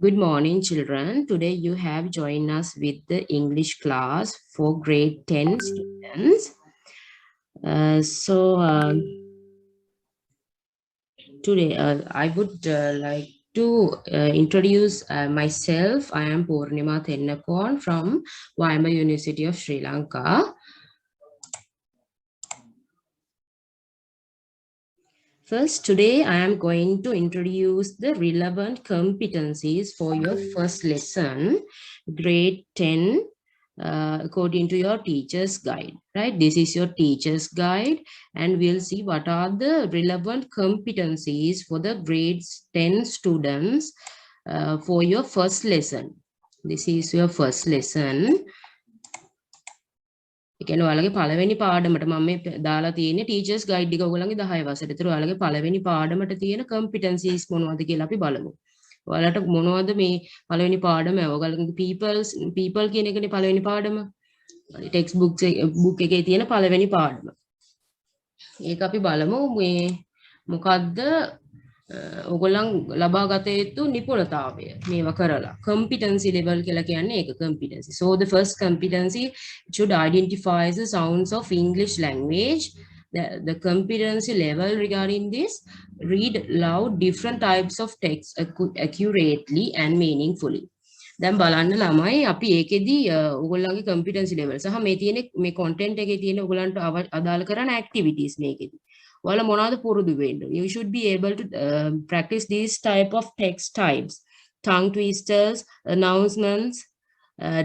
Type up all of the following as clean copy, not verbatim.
Good morning, children. Today you have joined us with the English class for grade 10 students. Today I would like to introduce myself. I am Purnima Tennakon from Waima University of Sri Lanka. First, today I am going to introduce the relevant competencies for your first lesson, grade 10, according to your teacher's guide, right? This is your teacher's guide, and we'll see what are the relevant competencies for the grades 10 students for your first lesson. This is your first lesson. ඒ කියන්නේ ඔයාලගේ පළවෙනි පාඩමට මම මේ දාලා තියෙන්නේ teachers guide එක ඔයගොල්ලන්ගේ 10 වසරේ. ඒතර ඔයාලගේ පළවෙනි පාඩමට තියෙන competencies මොනවද කියලා අපි බලමු. ඔයාලට මොනවද මේ පළවෙනි පාඩම? ඔයගොල්ලන්ගේ people කියන එකනේ පළවෙනි පාඩම. ටෙක්ස්ට් බුක් එකේ තියෙන පළවෙනි පාඩම. ඒක අපි බලමු මේ මොකද්ද ඔයගොල්ලන් ලබා ගත යුතු නිපුණතාවය මේවා කරලා competency level කියලා කියන්නේ ඒක competency. So the first competency should identify the sounds of English language. The competency level regarding this, read loud different types of text accurately and meaningfully. දැන් බලන්න ළමයි අපි ඒකෙදි ඔයගොල්ලන්ගේ competency level සහ මේ තියෙන මේ content එකේ තියෙන ඔයගොල්ලන්ට අදාළ කරන activities මේකෙදි ඔයාලා මොනවද පුරුදු වෙන්න. You should be able to practice these type of text types: tongue twisters, announcements,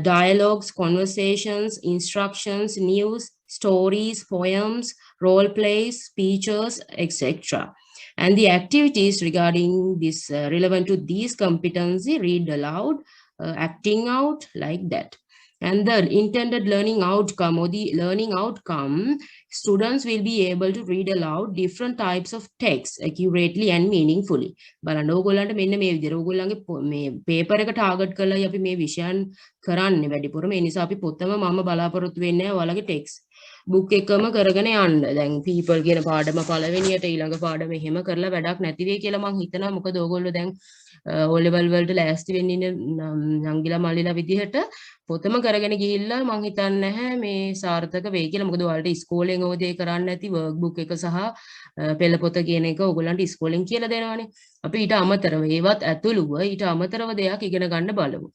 dialogues, conversations, instructions, news, stories, poems, role plays, speeches, etc. And the activities regarding this relevant to these competency, read aloud, acting out, like that. And the intended learning outcome or the learning outcome, students will be able to read aloud different types of text accurately and meaningfully. බලන්න ඕගොල්ලන්ට මෙන්න මේ විදිහට ඕගොල්ලන්ගේ මේ paper එක target කරලා අපි මේ විෂයන් කරන්නේ වැඩිපුරම. ඒ නිසා අපි පොතම මම බලාපොරොත්තු වෙන්නේ ඔයාලගේ ටෙක්ස්ට් බුක් එකම කරගෙන යන්න. දැන් people කියන පාඩම පළවෙනියට ඊළඟ පාඩම එහෙම කරලා වැඩක් නැති වෙයි කියලා මම හිතනවා. මොකද ඕගොල්ලෝ දැන් O level වලට ලෑස්ති වෙන්න ඉන්න නංගිලා මල්ලිලා විදිහට පොතම කරගෙන ගිහිල්ලා මං හිතන්නේ නැහැ මේ සාර්ථක වෙයි කියලා. මොකද ඔයාලට ඉස්කෝලෙන් ඔය දේ කරන්න නැති වර්ක් බුක් එක සහ පෙළ පොත කියන එක ඕගොල්ලන්ට ඉස්කෝලෙන් කියලා දෙනවානේ. අපි ඊට අමතරව ඒවත් ඇතුළුව ඊට අමතරව දෙයක් ඉගෙන ගන්න බලමු.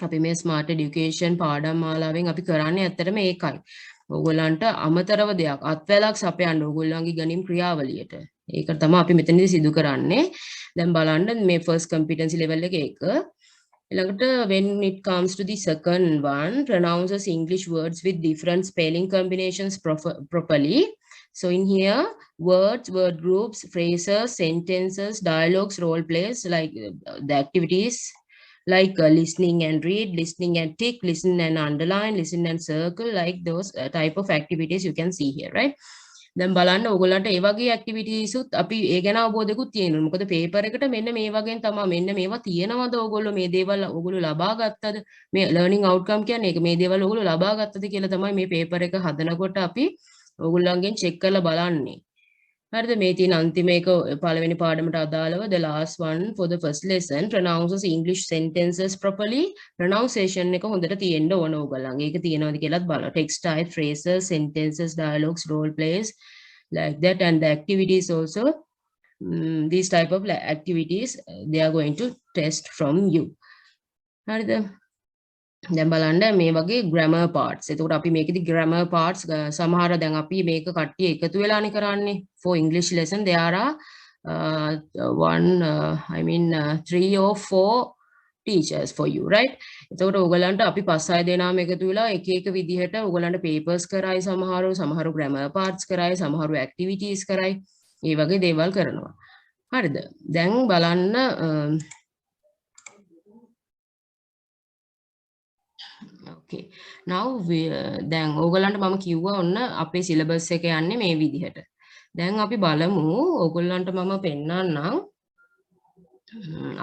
අපි මේ ස්මාර්ට් එඩියුකේෂන් පාඩම් මාලාවෙන් අපි කරන්නේ ඇත්තටම ඒකයි. ඕගොල්ලන්ට අමතරව දෙයක් අත්වැලක් සපයන්න ඕගොල්ලන්ගේ ගණන් ක්‍රියාවලියට. ඒක තමයි අපි මෙතනදී සිදු කරන්නේ. දැන් බලන්න මේ first competency level එක එක. ඊළඟට when it comes to the second one, pronounces English words with different spelling combinations properly. So in here, words, word groups, phrases, sentences, dialogues, role plays, like the activities like listening and read, listening and tick, listen and underline, listen and circle, like those type of activities you can see here, right? දැන් බලන්න ඕගොල්ලන්ට ඒ වගේ activities උත් අපි ඒ ගැන අවබෝධයකුත් තියෙනවා. මොකද paper එකට මෙන්න මේ වගේන් තමයි මෙන්න මේවා තියෙනවද ඕගොල්ලෝ මේ දේවල් ඕගොල්ලෝ ලබා ගත්තද? මේ ලර්නින් අවුට්කම් කියන්නේ ඒක මේ දේවල් ඕගොල්ලෝ ලබා ගත්තද කියලා තමයි මේ පේපර් එක හදනකොට අපි ඕගොල්ලන්ගෙන් චෙක් කරලා බලන්නේ. හරිද? මේ තියෙන අන්තිම එක පළවෙනි පාඩමට අදාළව the last one for the first lesson, pronounces English sentences properly. pronunciation එක හොඳට තියෙන්න ඕන ඕගොල්ලන්ගේ. ඒක තියෙනවද කියලාත් බලන්න. text type, phrases, sentences, dialogues, role plays, like that. And the activities also, these type of activities they are going to test from you. හරිද? දැන් බලන්න මේ වගේ grammar parts. එතකොට අපි මේකෙදි grammar parts සමහර දැන් අපි මේක කට්ටිය එකතු වෙලානේ කරන්නේ. For English lesson there are 3 or 4 teachers for you, right? එතකොට ඕගලන්ට අපි 5-6 දෙනාම එකතු වෙලා එක එක විදිහට ඕගලන්ට papers කරයි, සමහරු grammar parts කරයි, සමහරු activities කරයි. මේ වගේ දේවල් කරනවා. හරිද? දැන් බලන්න Okay. Now දැන් ඕගලන්ට මම කිව්වා ඔන්න අපේ සිලබස් එක යන්නේ මේ විදිහට. දැන් අපි බලමු ඕගොල්ලන්ට මම පෙන්නන්නම්.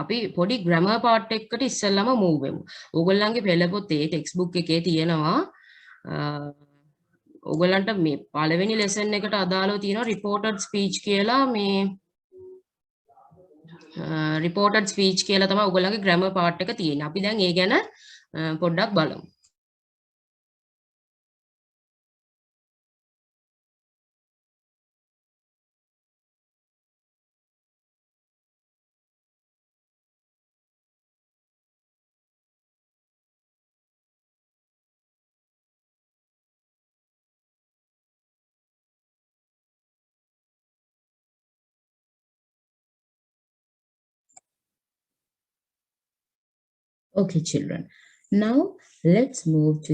අපි පොඩි grammar part එකකට ඉස්සෙල්ලාම move වෙමු. ඕගොල්ලන්ගේ පෙළ පොතේ text book එකේ තියෙනවා ඕගොල්ලන්ට මේ පළවෙනි lesson එකට අදාළව තියෙනවා reported speech කියලා මේ reported speech කියලා තමයි ඔයගොල්ලන්ගේ grammar part එක තියෙන්නේ. අපි දැන් ඒ ගැන පොඩ්ඩක් බලමු. Okay, children. Now let's move to.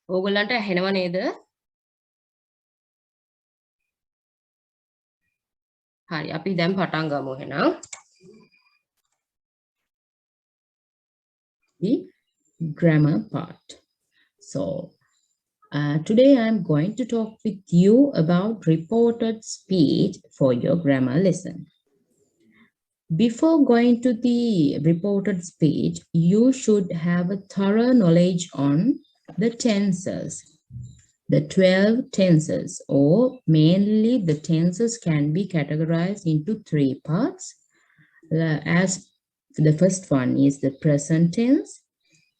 ඕගොල්ලන්ට ඇහෙනව නේද? හරි අපි දැන් පටන් ගමු එහෙනම්. The grammar part. So today I'm going to talk with you about reported speech for your grammar lesson. Before going to the reported speech, you should have a thorough knowledge on the tenses. The 12 tenses, or mainly the tenses, can be categorized into 3 parts. As the first one is the present tense,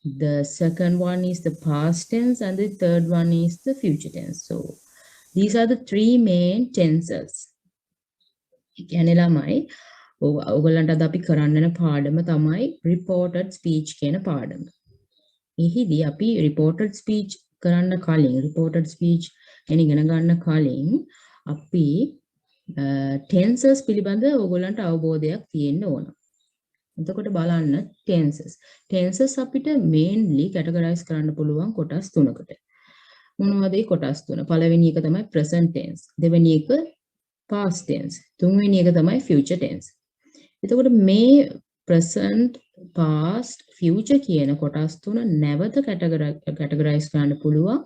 the second one is the past tense, and the third one is the future tense. So these are the 3 main tenses. ඔයගොල්ලන්ට අද අපි කරන්න යන පාඩම තමයි reported speech කියන පාඩම. එහිදී අපි reported speech කරන්න කලින් reported speech ගැන ඉගෙන ගන්න කලින් අපි tenses පිළිබඳ ඔයගොල්ලන්ට අවබෝධයක් තියෙන්න ඕන. එතකොට බලන්න tenses අපිට mainly categorize කරන්න පුළුවන් කොටස් තුනකට. මොනවද ඒ කොටස් තුන? පළවෙනි එක තමයි present tense, දෙවෙනි එක past tense, තුන්වෙනි එක තමයි future tense. එතකොට මේ present, past, future කියන කොටස් තුන නැවත categorize කරන්න පුළුවන්.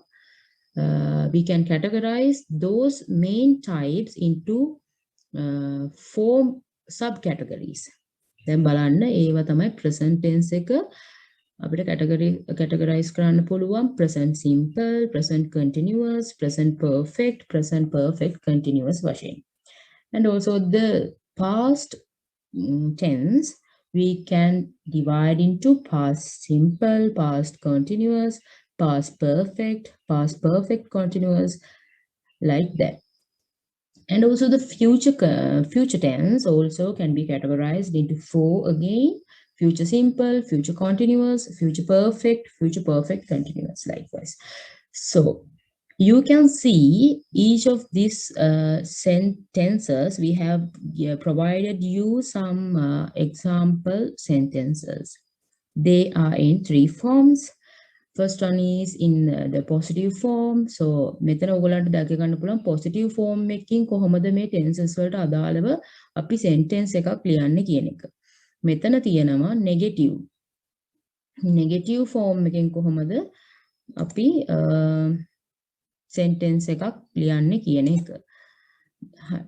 We can categorize those main types into 4 subcategories. දැන් බලන්න ඒවා තමයි present tense එක අපිට categorize කරන්න පුළුවන් present simple, present continuous, present perfect continuous වශයෙන්. And also the past tense we can divide into past simple, past continuous, past perfect continuous, like that. And also the future tense also can be categorized into 4 again: future simple, future continuous, future perfect continuous, likewise. So you can see each of these sentences. We have provided you some example sentences. They are in 3 forms. First one is in the positive form. So මෙතන ඔයගලන්ට දැක ගන්න පුළුවන් positive form එකකින් කොහොමද මේ tenses වලට අදාළව අපි sentence එකක් ලියන්නේ කියන එක. මෙතන තියෙනවා negative form එකෙන් කොහොමද අපි sentence එකක් ලියන්නේ කියන එක. හරි.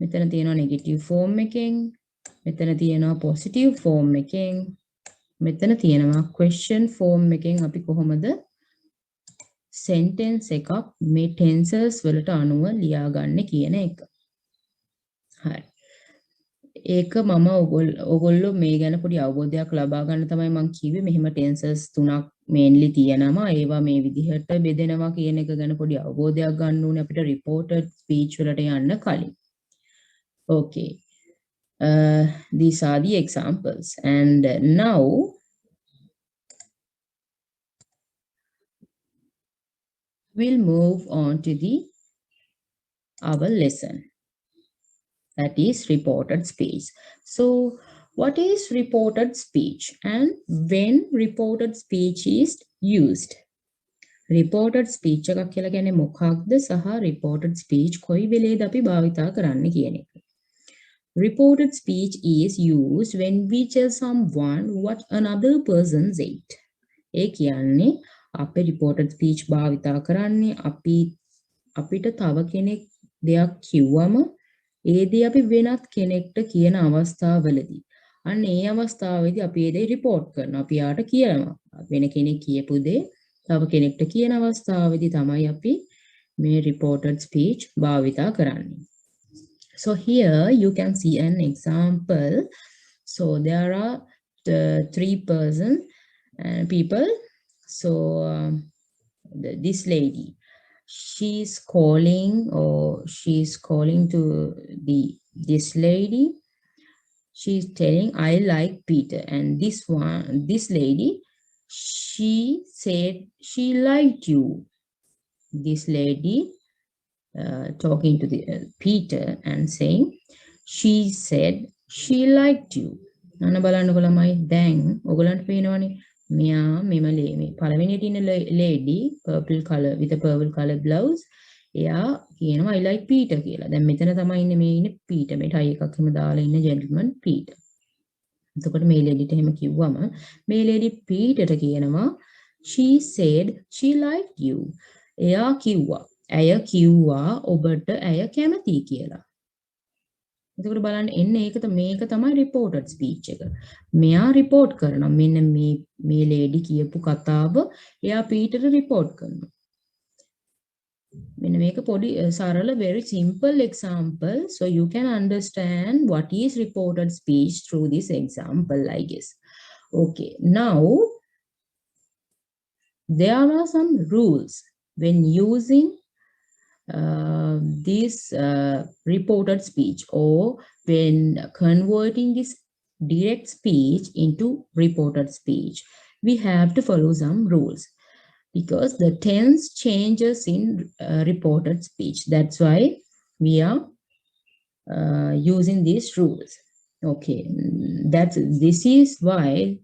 මෙතන තියෙනවා negative form එකෙන්, මෙතන තියෙනවා positive form එකෙන්, මෙතන තියෙනවා question form එකෙන් අපි කොහොමද sentence එකක් මේ tenses වලට අනුව ලියාගන්නේ කියන එක. හරි. ඒක මම ඔයගොල්ලෝ මේ ගැන පොඩි අවබෝධයක් ලබා ගන්න තමයි මම කිව්වේ. මෙහෙම tenses 3ක් mainly තියෙනවා. ඒවා මේ විදිහට බෙදෙනවා කියන එක ගැන පොඩි අවබෝධයක් ගන්න ඕනේ අපිට reported speech වලට යන්න කලින්. Okay. These are the examples, and now we'll move on to our lesson, that is reported speech. So what is reported speech and when reported speech is used? Reported speech එකක් කියලා කියන්නේ මොකක්ද සහ reported speech කොයි වෙලේද අපි භාවිතා කරන්න කියන එක. Reported speech is used when we tell someone what another person said. ඒ කියන්නේ අපේ reported speech භාවිතා කරන්නේ අපිට තව කෙනෙක් දෙයක් කිව්වම ඒ දේ අපි වෙනත් කෙනෙක්ට කියන අවස්ථාවවලදී අන්න ඒ අවස්ථාවේදී අපි ඒ දේ report කරනවා. අපි යාට කියනවා. වෙන කෙනෙක් කියපු දේ තව කෙනෙක්ට කියන අවස්ථාවේදී තමයි අපි මේ reported speech භාවිතා කරන්නේ. So here you can see an example. So there are the people. So this lady, she's calling to this lady. She's telling, I like Peter. And this lady, she said she liked you. This lady talking to the Peter and saying, she said she liked you. අන්න බලන්නකො ළමයි දැන් ඔයගලන්ට පේනවනේ මෙයා මේ පළවෙනියට ඉන්න lady purple color with a purple color blouse එයා කියනවා I like Peter කියලා. දැන් මෙතන තමයි ඉන්නේ මේ ඉන්නේ Peter. මේ tie එකක් එහෙම දාලා ඉන්න gentleman Peter. එතකොට මේ ladyට එහෙම කිව්වම මේ lady Peterට කියනවා she said she liked you. එයා කිව්වා ඔබට ඇය කැමතියි කියලා. එතකොට බලන්න එන්නේ මේක තමයි reported speech එක. මෙයා report කරනවා මෙන්න මේ lady කියපු කතාව එයා පීටර්ට report කරනවා. මෙන්න මේක පොඩි සරල very simple example, so you can understand what is reported speech through this example, I guess. Okay, now there are some rules when using this reported speech, or when converting this direct speech into reported speech, we have to follow some rules because the tense changes in reported speech. That's why we are using these rules. Okay, this is why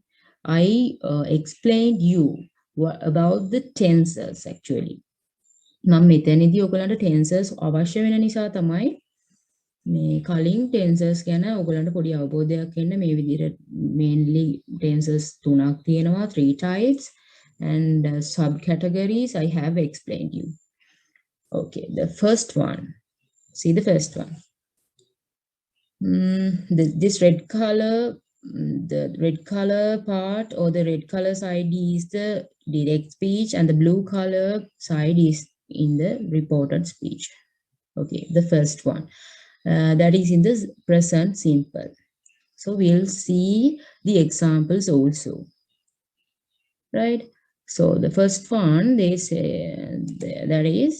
I explained you about the tenses actually. මම මෙතනදී ඔයගලන්ට ටෙන්සර්ස් අවශ්‍ය වෙන නිසා තමයි මේ කලින් ටෙන්සර්ස් ගැන ඔයගලන්ට පොඩි අවබෝධයක් එන්න මේ විදිහට mainly ටෙන්සර්ස් තුනක් තියෙනවා, 3 types, and subcategories I have explained you. Okay, the first one. See the first one. This red color, the red color part or the red color side is the direct speech and the blue color side is in the reported speech. Okay, the first one that is in the present simple. So we'll see the examples also, right? So the first one they say that is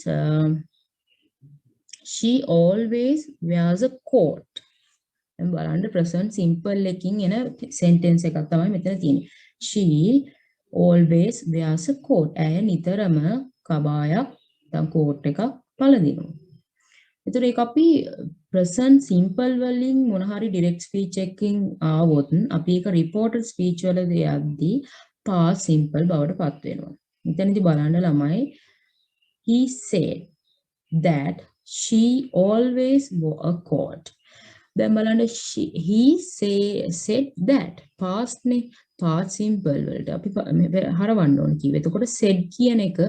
she always wears a coat. And බලන්න present simple එකකින් එන sentence එකක් තමයි මෙතන තියෙන්නේ. She always wears a coat. ඇය නිතරම කබායක් නැත්නම් coat එකක් පළඳිනවා. එතකොට ඒක අපි present simple වලින් මොන හරි direct speech එකකින් ආවොත් අපි ඒක reported speech වලදී යද්දී past simple බවට පත් වෙනවා. මෙතනදී බලන්න ළමයි he said that she always wore a coat. දැන් බලන්න he said that past නේ past simple වලට අපි හරවන්න ඕන කිව්වේ. එතකොට said කියන එක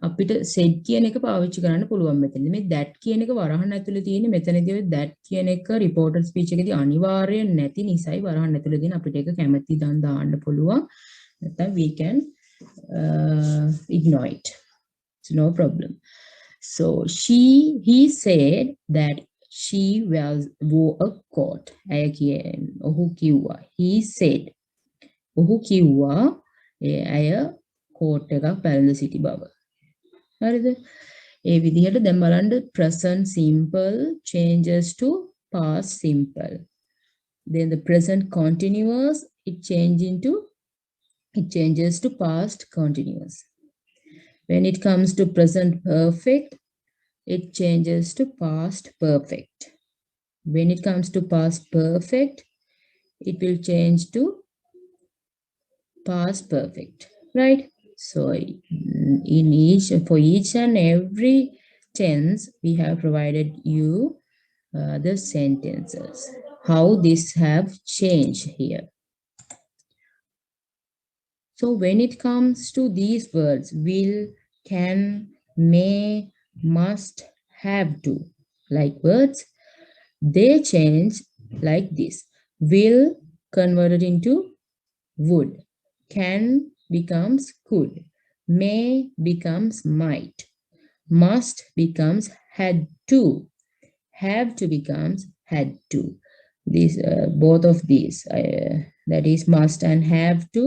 අපිට said කියන එක පාවිච්චි කරන්න පුළුවන් මෙතනදී. මේ that කියන එක වරහන් ඇතුලේ තියෙන්නේ. මෙතනදී ඔය that කියන එක reported speech එකේදී අනිවාර්යෙන් නැති නිසායි වරහන් ඇතුලේ තියෙන අපිට ඒක කැමැති දාන්න පුළුවන්. නැත්නම් we can ignore it. It's no problem. So he said that she wore a coat. ඔහු කිව්වා. He said. ඔහු කිව්වා ඇය coat එකක් පැළඳ සිටි බව. හරිද? ඒ විදිහට දැන් බලන්න present simple changes to past simple. Then the present continuous it changes to past continuous. When it comes to present perfect, it changes to past perfect. When it comes to past perfect, it will change to past perfect, right? So for each and every tense, we have provided you the sentences, how this have changed here. So when it comes to these words, will, can, may, must, have to, like words, they change like this. Will converted into would. Can becomes could. May becomes might. Must becomes had to. have to becomes had to. These both of these, that is must and have to,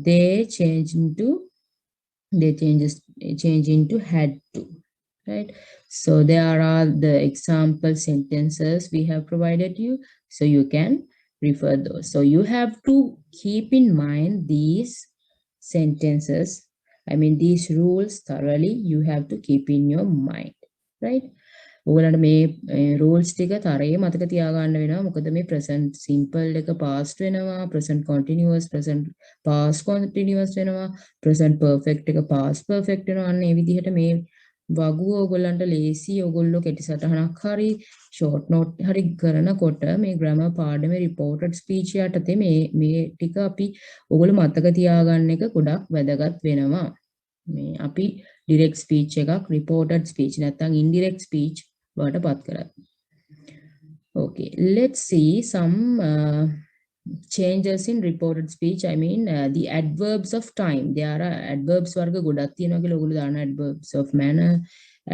they change into had to, right? So there are the example sentences we have provided you, so you can refer those. So you have to keep in mind these sentences, I mean these rules thoroughly you have to keep in your mind, right? ඔයගලන්ට මේ rules ටික තරයේ මතක තියාගන්න වෙනවා. මොකද මේ present simple එක past වෙනවා, present continuous, present past continuous වෙනවා, present perfect එක past perfect වෙනවා. අන්න ඒ විදිහට මේ වගුව ඔයගලන්ට ලේසි. ඔයගොල්ලෝ කෙටි සටහනක් හරි short note හරි කරනකොට මේ grammar පාඩමේ reported speech යටතේ මේ ටික අපි ඔයගොල්ලෝ මතක තියාගන්න එක ගොඩක් වැදගත් වෙනවා. මේ අපි direct speech එකක් reported speech නැත්නම් indirect speech වලට පත් කරා. Okay, let's see some changes in reported speech. I mean the adverbs of time. There are adverbs වර්ග ගොඩක් තියෙනවා කියලා ඔයගොල්ලෝ දාන adverbs of manner,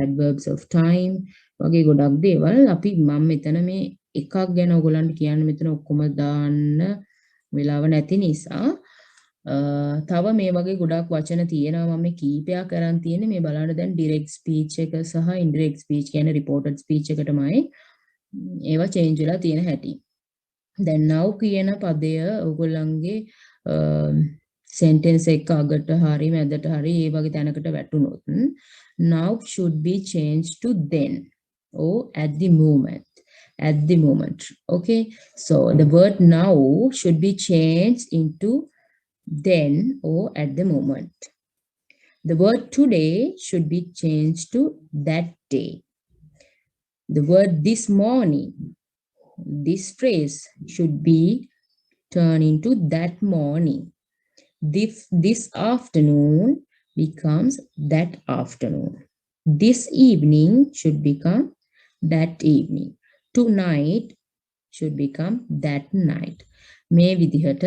adverbs of time වගේ ගොඩක් දේවල්. අපි මම මෙතන මේ එකක් ගැන ඔයගොල්ලන්ට කියන්න මෙතන ඔක්කොම දාන්න වෙලාව නැති නිසා තව මේ වගේ ගොඩක් වචන තියෙනවා. මම මේ කීපයක් අරන් තියෙන්නේ. මේ බලන්න දැන් direct speech එක සහ indirect speech කියන්නේ reported speech එකටමයි ඒවා change වෙලා තියෙන හැටි. දැන් now කියන පදය ඔයගොල්ලන්ගේ sentence එක අගට හරි මැදට හරි ඒ වගේ තැනකට වැටුනොත් now should be changed to then or at the moment. At the moment. Okay, so the word now should be changed into then or at the moment. The word today should be changed to that day. The word this morning, this phrase should be turned into that morning. This afternoon becomes that afternoon. This evening should become that evening. Tonight should become that night. මේ විදිහට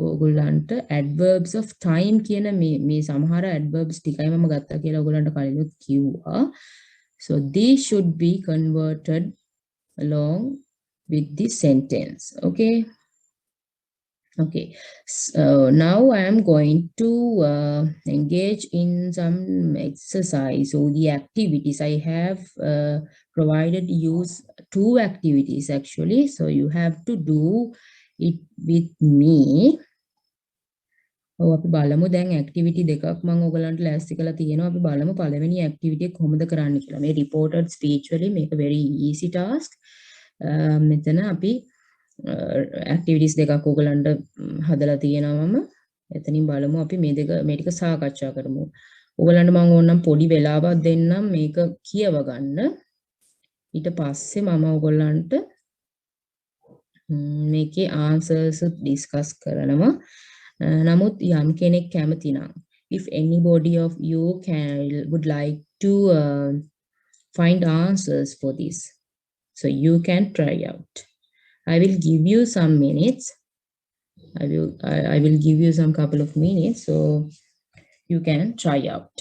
ඔයගොල්ලන්ට adverbs of time කියන මේ සමහර adverbs ටිකයි මම ගත්තා කියලා ඔයගොල්ලන්ට කලිනුත් කිව්වා. So these should be converted along with this sentence. Okay. Okay. So now I am going to engage in some exercise or the activities. I have provided you 2 activities actually. So you have to do it with me. අපි බලමු දැන් activity දෙකක් මම ඔයගලන්ට ලෑස්ති කරලා තියෙනවා. අපි බලමු පළවෙනි activity එක කොහොමද කරන්න කියලා. මේ reported speech වලින් මේක very easy task. මෙතන අපි activities දෙකක් ඔයගලන්ට හදලා තියෙනවා මම. එතනින් බලමු අපි මේ ටික සාකච්ඡා කරමු. ඔයගලන්ට මම ඕනනම් පොඩි වෙලාවක් දෙන්නම් මේක කියව ගන්න. ඊට පස්සේ මම ඔයගලන්ට මේකේ answers discuss කරනවා. නමුත් යම් කෙනෙක් කැමති නම් if anybody of you would like to find answers for this, so you can try out. I will give you some minutes. I will give you some couple of minutes so you can try out.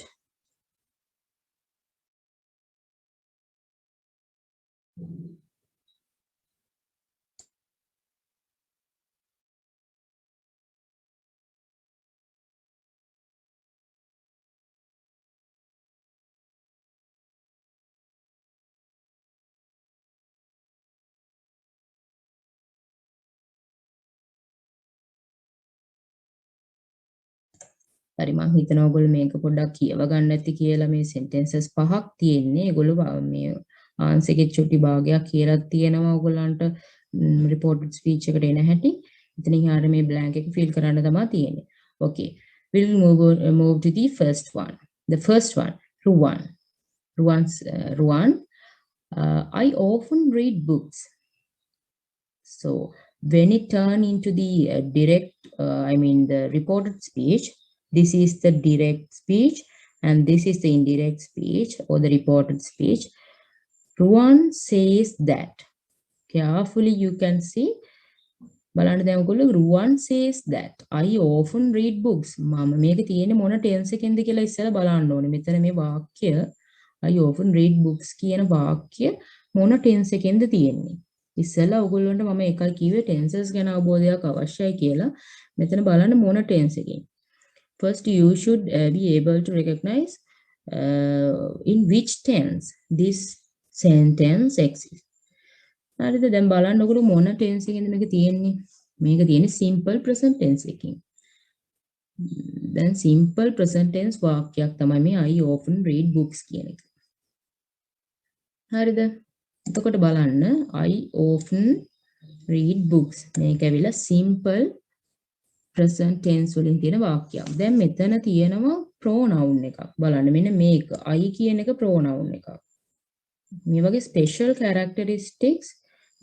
හරි මම හිතනවා ඔයගොල්ලෝ මේක පොඩ්ඩක් කියව ගන්න ඇති කියලා. මේ sentences 5ක් තියෙන්නේ. ඒගොල්ලෝ මේ answer එකේ චුටි භාගයක් කියලා තියෙනවා ඔයගොල්ලන්ට reported speech එකට එන හැටි. ඉතින් ඊහාට මේ blank එක fill කරන්න තමයි තියෙන්නේ. Okay, we'll move to the first one. The first one, Ruwan. Ruwan, I often read books. So when it turn into the direct, the reported speech, this is the direct speech and this is the indirect speech or the reported speech. Ruwan says that. Carefully you can see. බලන්න දැන් ඔයගොල්ලෝ Ruwan says that. I often read books. මම මේක තියෙන්නේ මොන tense එකෙන්ද කියලා ඉස්සෙල්ලා බලන්න ඕනේ. මෙතන මේ වාක්‍ය I often read books කියන වාක්‍ය මොන ටෙන්ස් එකෙන්ද තියෙන්නේ. ඉස්සෙල්ලා ඔයගොල්ලන්ට මම එකයි කිව්වේ ටෙන්සස් ගැන අවබෝධයක් අවශ්‍යයි කියලා. මෙතන බලන්න මොන ටෙන්ස් එකකින්. First you should be able to recognize in which tense this sentence exists. හරිද? දැන් බලන්න ඔයගොල්ලෝ මොන ටෙන්ස් එකකින්ද මේක තියෙන්නේ? මේක තියෙන්නේ simple present tense එකකින්. දැන් simple present tense වාක්‍යයක් තමයි මේ I often read books කියන එක. හරිද? එතකොට බලන්න I often read books. මේක ඇවිල්ලා simple present tense වලින් තියෙන වාක්‍යයක්. දැන් මෙතන තියෙනවා pronoun එකක්. බලන්න මෙන්න මේක I කියන එක pronoun එකක්. මේ වගේ special characteristics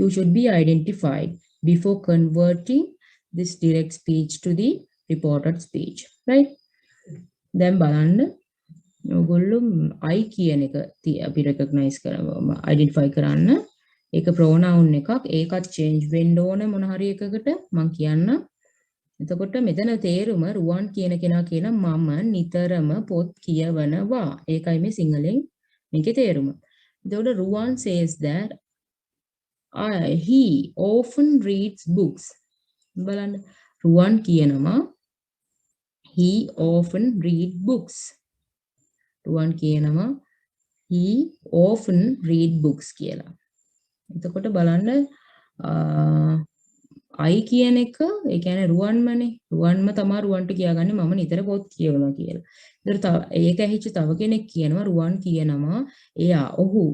you should be identified before converting this direct speech to the reported speech, right? දැන් බලන්න ඔයගොල්ලෝ I කියන එක අපි recognize කරනවා identify කරන්න. ඒක pronoun එකක්. ඒකත් change වෙන්න ඕන මොන හරි එකකට මම කියන්න. එතකොට මෙතන තේරුම රුවන් කියන කෙනා කියන මම නිතරම පොත් කියවනවා. ඒකයි මේ සිංහලෙන් මේකේ තේරුම. එතකොට රුවන් says that he often reads books. බලන්න රුවන් කියනවා he often read books. රුවන් කියනවා he often read books කියලා. එතකොට බලන්න I කියන එක ඒ කියන්නේ රුවන්මනේ. රුවන්ම තමයි රුවන්ට කියාගන්නේ මම නිතර පොත් කියවනවා කියලා. ඒතර ඒක ඇහිච්ච තව කෙනෙක් කියනවා රුවන් කියනවා එයා ඔහු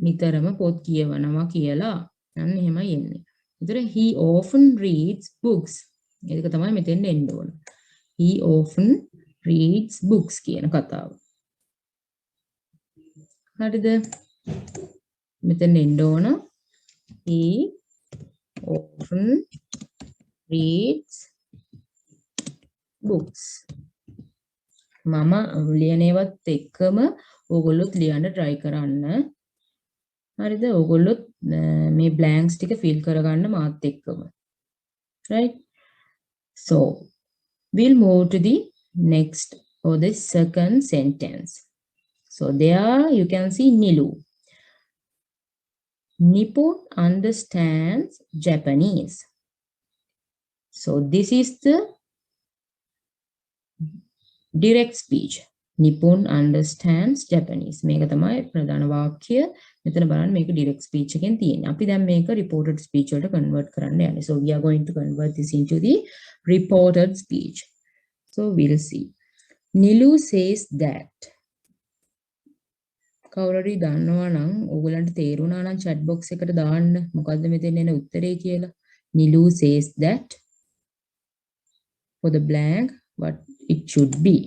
නිතරම පොත් කියවනවා කියලා. අන්න එහෙමයි එන්නේ. ඒතර he often reads books. ඒක තමයි මෙතෙන් එන්න ඕන. He often reads books කියන කතාව. හරිද? මෙතෙන් එන්න ඕන. He often reads books. මම ලියනේවත් එක්කම ඕගොල්ලොත් ලියන්න try කරන්න. හරිද? ඕගොල්ලොත් මේ blanks ටික fill කරගන්න මාත් එක්කම. Right? So, we'll move to the next or the second sentence. So, there you can see Nilu. Nipun understands Japanese. So this is the direct speech. Nipun understands Japanese. මේක තමයි ප්‍රධාන වාක්‍ය. මෙතන බලන්න මේක direct speech එකෙන් තියෙන්නේ. අපි දැන් මේක reported speech වලට convert කරන්න යන්නේ. So we are going to convert this into the reported speech. So we'll see. Nilu says that. කවුරුරි දන්නවා නම් ඕගලන්ට තේරුණා නම් chat box එකට දාන්න මොකද්ද මෙතන එන උත්තරේ කියලා. Nilu says that for the blank what it should be.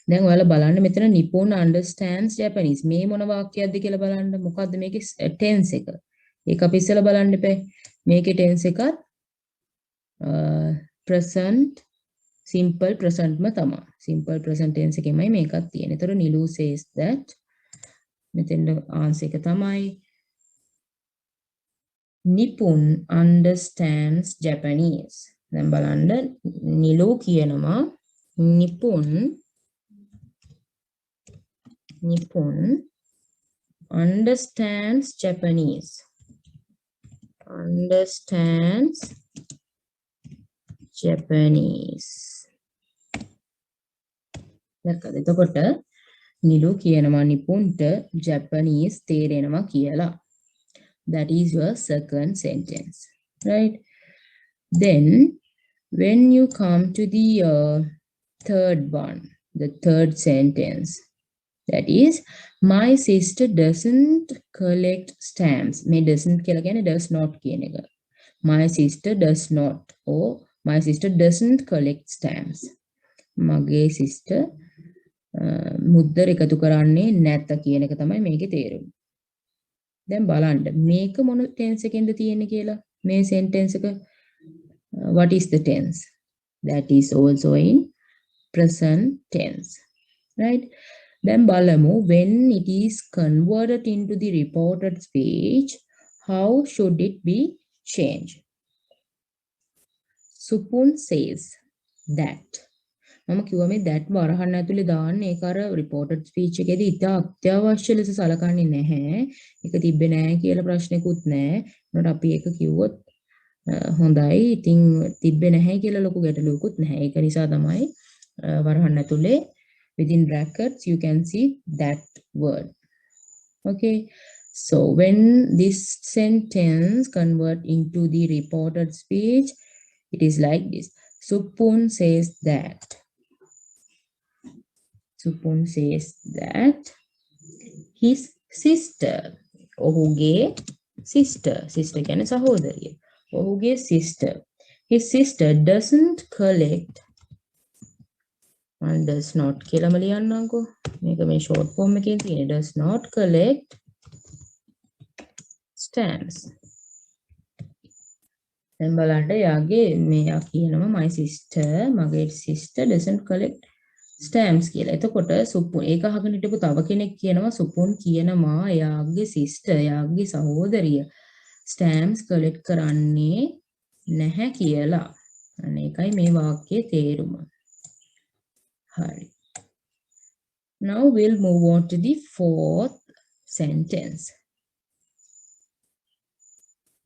දැන් ඔයාලා බලන්න මෙතන Nipun understands Japanese මේ මොන වාක්‍යයක්ද කියලා බලන්න. මොකද්ද මේකේ tense එක. ඒක අපි ඉස්සෙල්ලා බලන්න එපා. මේකේ tense එකත් present simple present ම තමයි. simple present tense එකෙමයි මේකත් තියෙන්නේ. ඒතර Nilu says that මෙතෙන්ද answer එක තමයි Nipun understands Japanese. දැන් බලන්න Nilu කියනවා Nipun understands Japanese. Understands Japanese. දැක්කද? එතකොට නිලු කියනවා නිපුන්ට Japanese තේරෙනවා කියලා. That is your second sentence, right? Then when you come to the third one, the third sentence, that is my sister doesn't collect stamps. May doesn't කියලා කියන්නේ does not කියන එක. My sister does not or my sister doesn't collect stamps. මගේ sister මුද්දර එකතු කරන්නේ නැත කියන එක තමයි මේකේ තේරුම. දැන් බලන්න මේක මොන tense එකෙන්ද තියෙන්නේ කියලා. මේ sentence එක what is the tense? That is also in present tense. Right? Then බලමු when it is converted into the reported speech, how should it be changed? Supun says that. මම කිව්වා මේ that වරහන් ඇතුලේ දාන්න ඒක අර reported speech එකේදී ඉතා අත්‍යවශ්‍ය ලෙස සලකන්නේ නැහැ. ඒක තිබ්බේ නැහැ කියලා ප්‍රශ්නකුත් නැහැ. උනට අපි ඒක කිව්වොත් හොඳයි. ඉතින් තිබ්බේ නැහැ කියලා ලොකු ගැටලුවකුත් නැහැ. ඒක නිසා තමයි වරහන් ඇතුලේ within brackets you can see that word. Okay. So when this sentence convert into the reported speech, it is like this. Supun says that. Supun says that his sister, ඔහුගේ sister කියන්නේ සහෝදරිය. ඔහුගේ sister. His sister doesn't collect. And does not කියලාම ලියන්නම්කෝ. මේක මේ short form එකේ තියෙන does not collect stamps. දැන් බලන්න යාගේ මෙයා කියනවා my sister, මගේ sister doesn't collect stamps කියලා. එතකොට සුපුන් ඒක අහගෙන හිටපු තව කෙනෙක් කියනවා සුපුන් කියනවා එයාගේ sister, එයාගේ සහෝදරිය stamps collect කරන්නේ නැහැ කියලා. අනේ ඒකයි මේ වාක්‍යයේ තේරුම. Hari. Now we'll move on to the fourth sentence.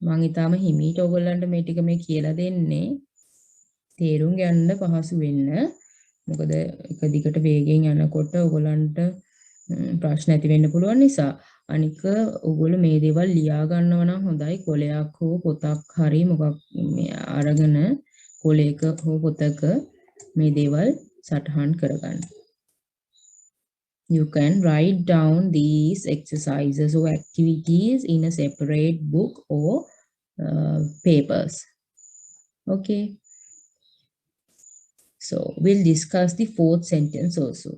මම ඊටම හිමීට ඔයගොල්ලන්ට මේ ටික මේ කියලා දෙන්නේ තේරුම් ගන්න පහසු වෙන්න. මොකද එක දිගට වේගෙන් යනකොට ඔයගොල්ලන්ට ප්‍රශ්න ඇති වෙන්න පුළුවන් නිසා. අනික ඔයගොල්ලෝ මේ දේවල් ලියා ගන්නව නම් හොඳයි. කොලයක් හෝ පොතක් හරි මොකක් මේ අරගෙන කොලයක හෝ පොතක මේ දේවල් සටහන් කරගන්න. You can write down these exercises or activities in a separate book or papers. Okay. So we'll discuss the fourth sentence also.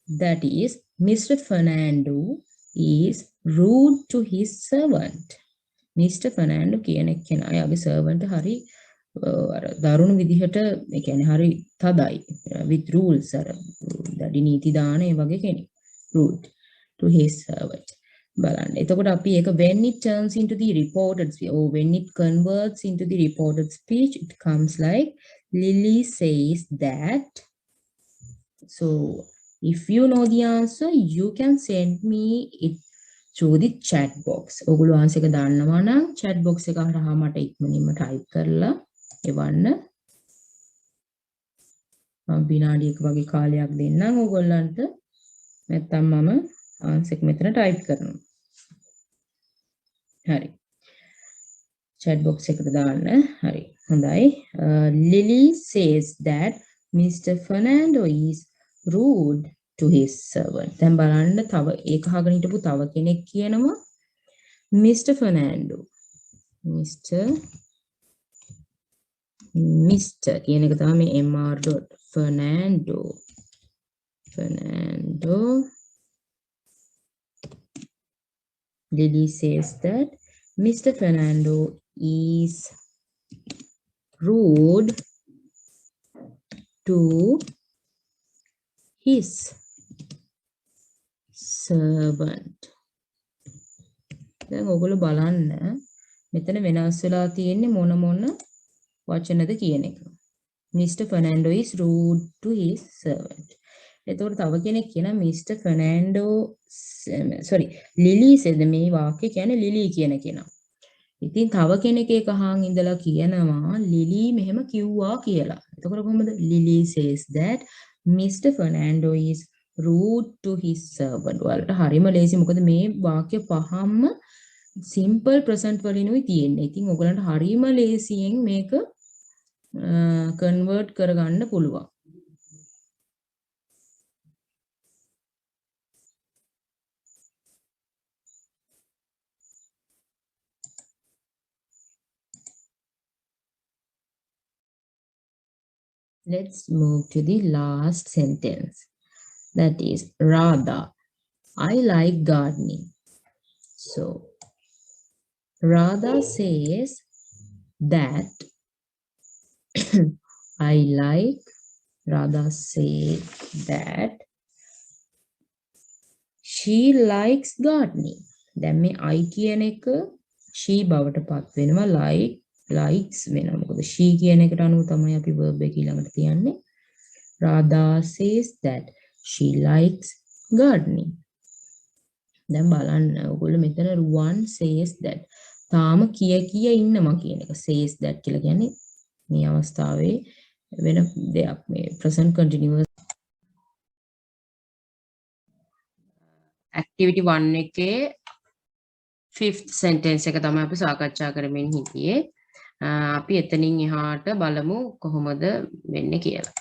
That is, Mr. Fernando is rude to his servant. Mr. Fernando කියන කෙනා යාගේ servant හරි දරුණු විදිහට ඒ කියන්නේ හරි තදයි with rules අර දැඩි නීති දාන ඒ වගේ කෙනෙක් rude to his servant බලන්න එතකොට අපි ඒක when it turns into the reported speech or when it converts into the reported speech it comes like Lily says that. So if you know the answer you can send me it through the chat box. ඔගොල්ලෝ answer එක දාන්නවා නම් chat box එක හරහා මට ඉක්මනින්ම type කරලා එවන්න. මම විනාඩියක වගේ කාලයක් දෙන්නම් ඕගොල්ලන්ට. නැත්තම් මම ආන්සර් එක මෙතන type කරනවා. හරි. chat box එකට දාන්න. හරි. හොඳයි. Lily says that Mr. Fernando is rude to his servant. දැන් බලන්න තව ඒක අහගෙන හිටපු තව කෙනෙක් කියනවා Mr. Fernando. Mr. කියන එක තමයි මේ mr. Fernando. Lily says that Mr. Fernando is rude to his servant. දැන් ඔයගොල්ලෝ බලන්න මෙතන වෙනස් වෙලා තියෙන්නේ මොන වචනද කියන එක. Mr. Fernando is rude to his servant. එතකොට තව කෙනෙක් කියනවා Mr. Fernando Lily said මේ වාක්‍ය කියන්නේ ලිලි කියන කෙනා. ඉතින් තව කෙනෙක් ඒක අහන් ඉඳලා කියනවා ලිලි මෙහෙම කිව්වා කියලා. එතකොට කොහොමද? Lily says that Mr. Fernando is rude to his servant. වලට හරිම ලේසි මොකද මේ වාක්‍ය පහම simple present වලිනුයි තියෙන්නේ. ඉතින් ඔයගලන්ට හරිම ලේසියෙන් මේක convert කරගන්න පුළුවන්. Let's move to the last sentence. That is Radha. I like gardening. So Radha says that Radha says that she likes gardening. දැන් මේ I කියන එක she බවට පත් වෙනවා likes වෙනවා. මොකද she කියන එකට අනුව තමයි අපි verb එක ඊළඟට තියන්නේ. Radha says that she likes gardening. දැන් බලන්න ඔයගොල්ලෝ මෙතන one says that තාම කිය ඉන්නවා කියන එක says that කියලා කියන්නේ මේ අවස්ථාවේ වෙන දෙයක් මේ present continuous activity 1 එකේ 5th sentence එක තමයි අපි සාකච්ඡා කරමින් හිටියේ. අපි එතනින් එහාට බලමු කොහොමද වෙන්නේ කියලා.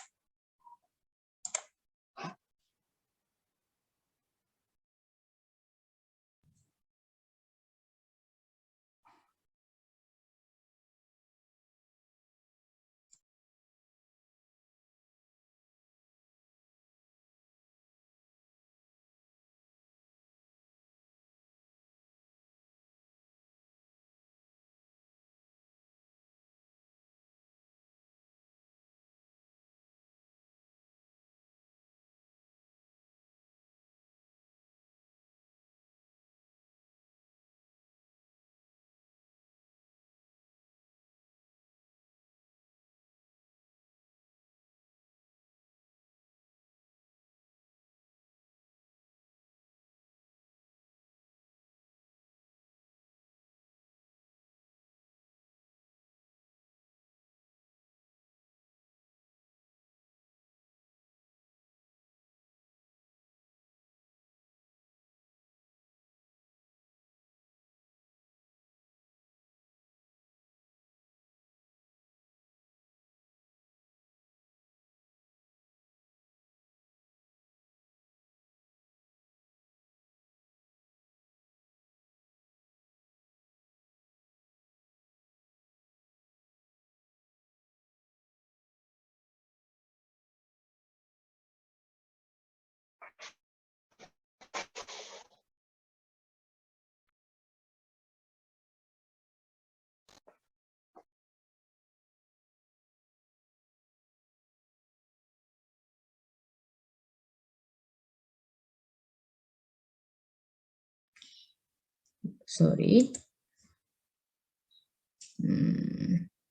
sorry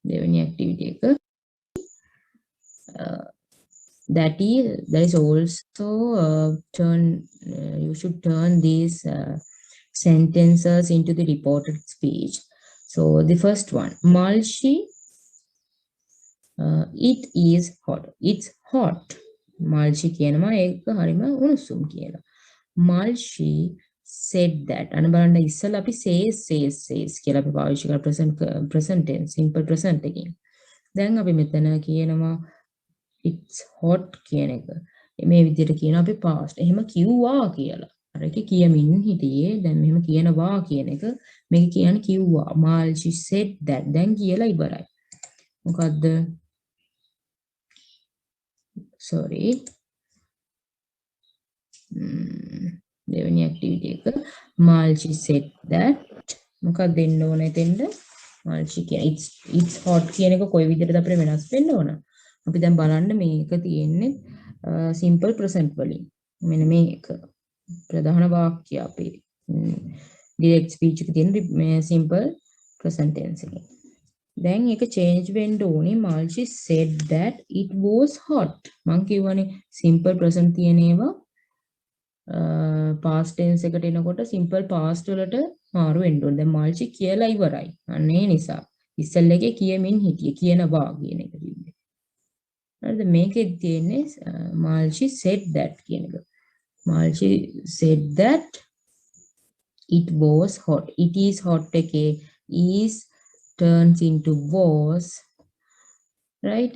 දෙවෙනි activity එක there is also you should turn these sentences into the reported speech. So the first one, Malshi, it is hot. It's hot. Malshi කියනවා ඒක හරිම උණුසුම් කියලා. Malshi said that. අන්න බලන්න ඉස්සෙල්ලා අපි says කියලා අපි පාවිච්චි කරලා present tense simple present එකකින්. දැන් අපි මෙතන කියනවා it's hot කියන එක. මේ විදිහට කියනවා අපි past. එහෙම කිව්වා කියලා. අර එක කියමින් හිටියේ දැන් මෙහෙම කියනවා කියන එක මේක කියන්නේ කිව්වා. Malshi said that. දැන් කියලා ඉවරයි. මොකද්ද? sorry. දෙවෙනි activity එක Malshi said that. මොකක්ද දෙන්න ඕන එතෙන්ද? Malshi කියන it's hot කියන එක කොයි විදිහටද අපිට වෙනස් වෙන්න ඕන? අපි දැන් බලන්න මේක තියෙන්නේ simple present වලින්. මෙන්න මේක ප්‍රධාන වාක්‍ය අපේ direct speech එකේ තියෙන simple present tense එකේ. දැන් ඒක change වෙන්න ඕනේ. Malshi said that it was hot. මං කියවනේ simple present තියෙන ඒවා past tense එකට එනකොට simple past වලට මාරු වෙන්න ඕනේ. දැන් Malshi කියලා ඉවරයි. අන්න ඒ නිසා ඉස්සෙල් එකේ කියමින් හිටියේ කියනවා කියන එක තිබ්බේ. හරිද? මේකෙත් තියෙන්නේ Malshi said that කියන එක. Malshi said that it was hot. It is hot එකේ is turns into was, right?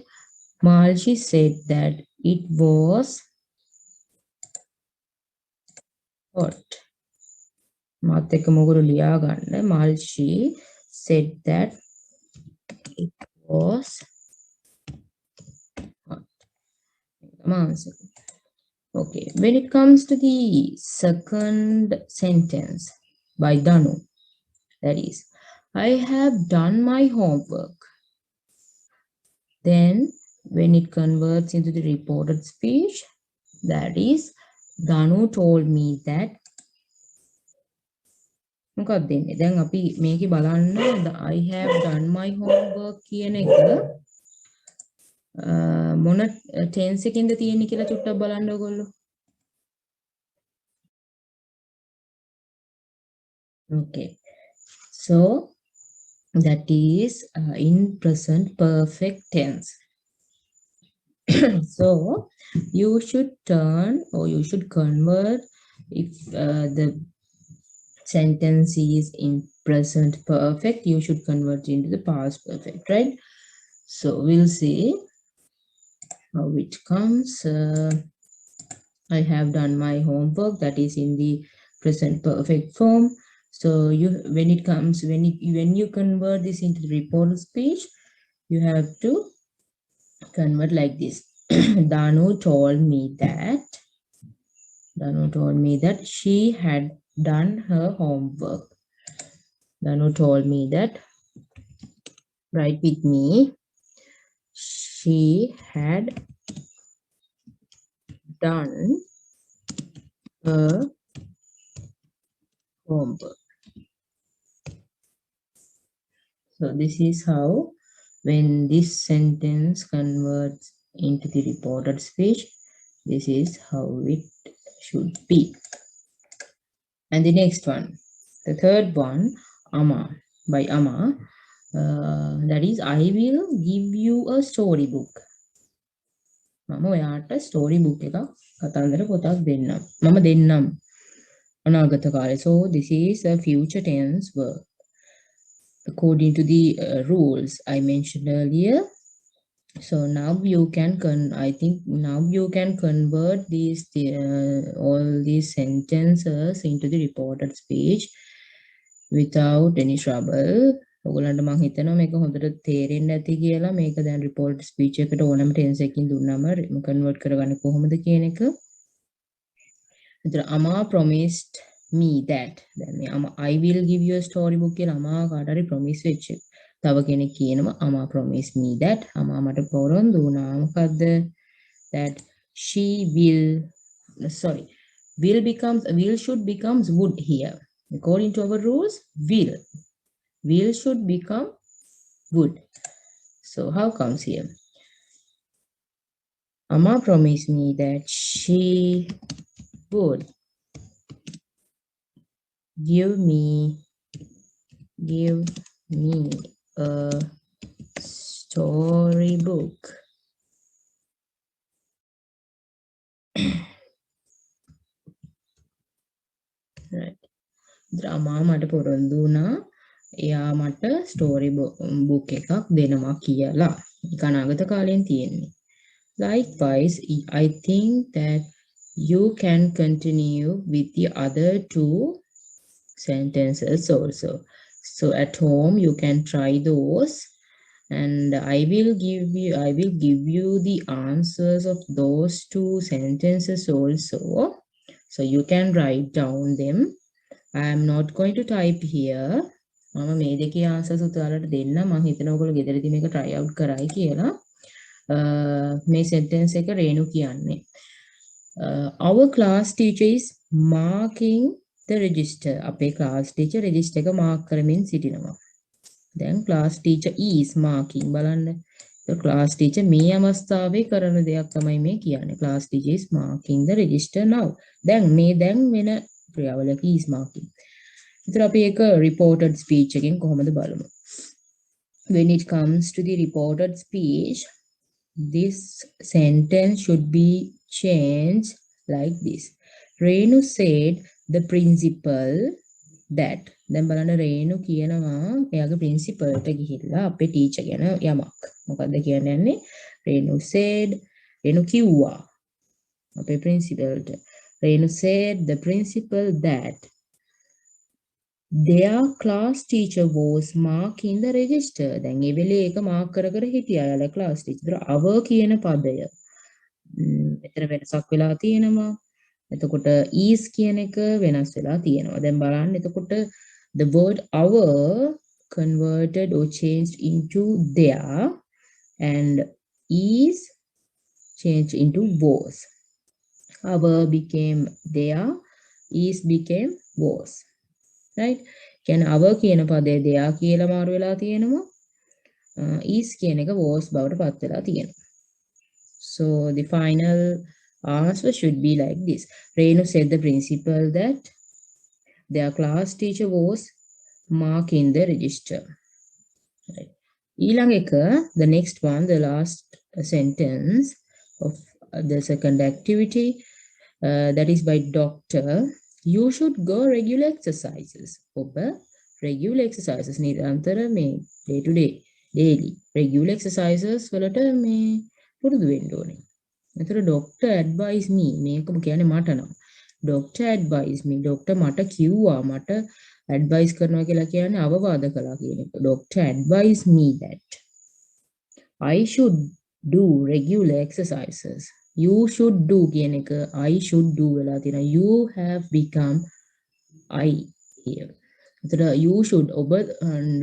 Malshi said that it was hot. මාත් එක්ක මොකද ලියා ගන්න. Malshi said that it was hot. Answer. Okay, when it comes to the second sentence by Danu, that is, I have done my homework. Then, when it converts into the reported speech, that is, Danu told me that. මොකක්ද දෙන්නේ? දැන් අපි මේකේ බලන්න I have done my homework කියන එක මොන tense එකෙන්ද තියෙන්නේ කියලා චුට්ටක් බලන්න ඕගොල්ලෝ. Okay. So that is in present perfect tense. So you should turn or you should convert if the sentence is in present perfect, you should convert into the past perfect, right? So we'll see how it comes. I have done my homework that is in the present perfect form. So when you convert this into the reported speech, you have to convert like this. Danu told me that she had done her homework. Danu told me that, write with me, she had done her homework. So this is how, when this sentence converts into the reported speech, this is how it should be. And the next one, the third one, Amma, by Amma, that is, I will give you a storybook. මම ඔයාට story book එකක් කතන්දර පොතක් දෙන්නම්. මම දෙන්නම් අනාගත කාලේ. So this is a future tense verb. According to the rules I mentioned earlier. So now you can convert these all these sentences into the reported speech without any trouble. ඔයගොල්ලන්ට මම හිතනවා මේක හොඳට තේරෙන්නේ නැති කියලා. මේක දැන් report speech එකට ඕනම tense එකකින් දුන්නාම convert කරගන්නේ කොහොමද කියන එක. එතන Amma promised me that. දැන් මේ I will give you a storybook කියලා Amma කාට හරි promise වෙච්ච එක. තව කෙනෙක් කියනවා Amma promised me that. Amma මට පොරොන්දු වුණා මොකද්ද? That she will should becomes would here. According to our rules, will should become would. So how comes here? Amma promised me that she would give me a storybook. Right. Amma මට පොරොන්දු වුණා එයා මට story book එකක් දෙනවා කියලා. ඒක අනාගත කාලෙන් තියෙන්නේ. Likewise, I think that you can continue with the other two sentences also. So at home you can try those, and I will give you the answers of those two sentences also. So you can write down them. I am not going to type here. මම මේ දෙකේ answers උතාලට දෙන්න. මම හිතනවා ඔයගොල්ලෝ ගෙදරදී මේක try out කරයි කියලා. මේ sentence එක රේණු කියන්නේ. Our class teacher is marking the register. අපේ class teacher register එක mark කරමින් සිටිනවා. දැන් class teacher is marking බලන්න. The class teacher මේ අවස්ථාවේ කරන දෙයක් තමයි මේ කියන්නේ. Class teacher is marking the register now. දැන් වෙන ක්‍රියාවලියක is marking. ඉතින් අපි ඒක reported speech එකෙන් කොහොමද බලමු. When it comes to the reported speech, this sentence should be changed like this. Renu said the principal that. දැන් බලන්න රේණු කියනවා එයාගේ principal ට ගිහිල්ලා අපේ teacher ගැන යමක්. මොකද්ද කියන්නේ? රේණු said, රේණු කිව්වා අපේ principal ට. Renu said the principal that their class teacher was marking the register. දැන් මේ වෙලේ ඒක mark කර හිටියා යාලා class teacher. our කියන පදය මෙතන වෙනසක් වෙලා තියෙනවා. එතකොට is කියන එක වෙනස් වෙලා තියෙනවා. දැන් බලන්න එතකොට the word our converted or changed into their, and is changed into was. Our became their, is became was. Right? Can our කියන පදේ their කියලා මාරු වෙලා තියෙනවා. is කියන එක was බවට පත් වෙලා තියෙනවා. So the final answer should be like this. Renu said the principal that their class teacher was marking the register. Right. ඊළඟ එක, the next one, the last sentence of the second activity, that is by doctor. You should go regular exercises. ඔබ regular exercises නිරන්තර මේ day to day daily regular exercises වලට මේ පුරුදු වෙන්න ඕනේ. එතකොට doctor advise me, මේකම කියන්නේ මට නම්. doctor advise me, doctor මට කිව්වා, මට advise කරනවා කියලා කියන්නේ අවවාද කළා කියන එක. doctor advise me that I should do regular exercises. You should do කියන එක I should do වෙලා තියෙනවා. You have become I here. එතකොට you should ඔබ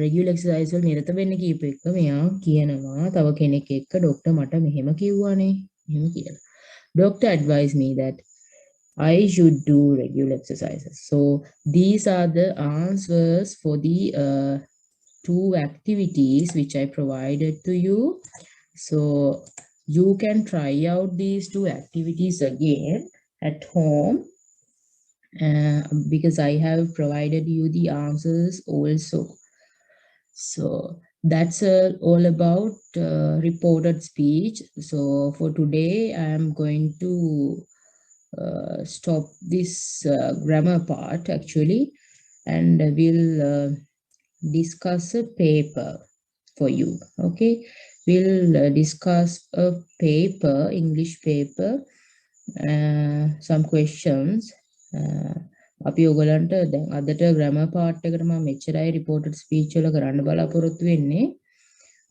regular exercise වල නිරත වෙන්න කියපු එක මෙයා කියනවා තව කෙනෙක් එක්ක doctor මට මෙහෙම කිව්වානේ. මෙහෙම කියලා. Doctor advised me that I should do regular exercises. So these are the answers for the two activities which I provided to you. So you can try out these two activities again at home because I have provided you the answers also. So that's all about reported speech. So for today I am going to stop this grammar part actually, and we'll discuss a paper for you. Okay, we'll discuss a paper, English paper, some questions. අපි ඔයගලන්ට දැන් අදට grammar part එකට මම මෙච්චරයි reported speech වල කරන්න බලාපොරොත්තු වෙන්නේ.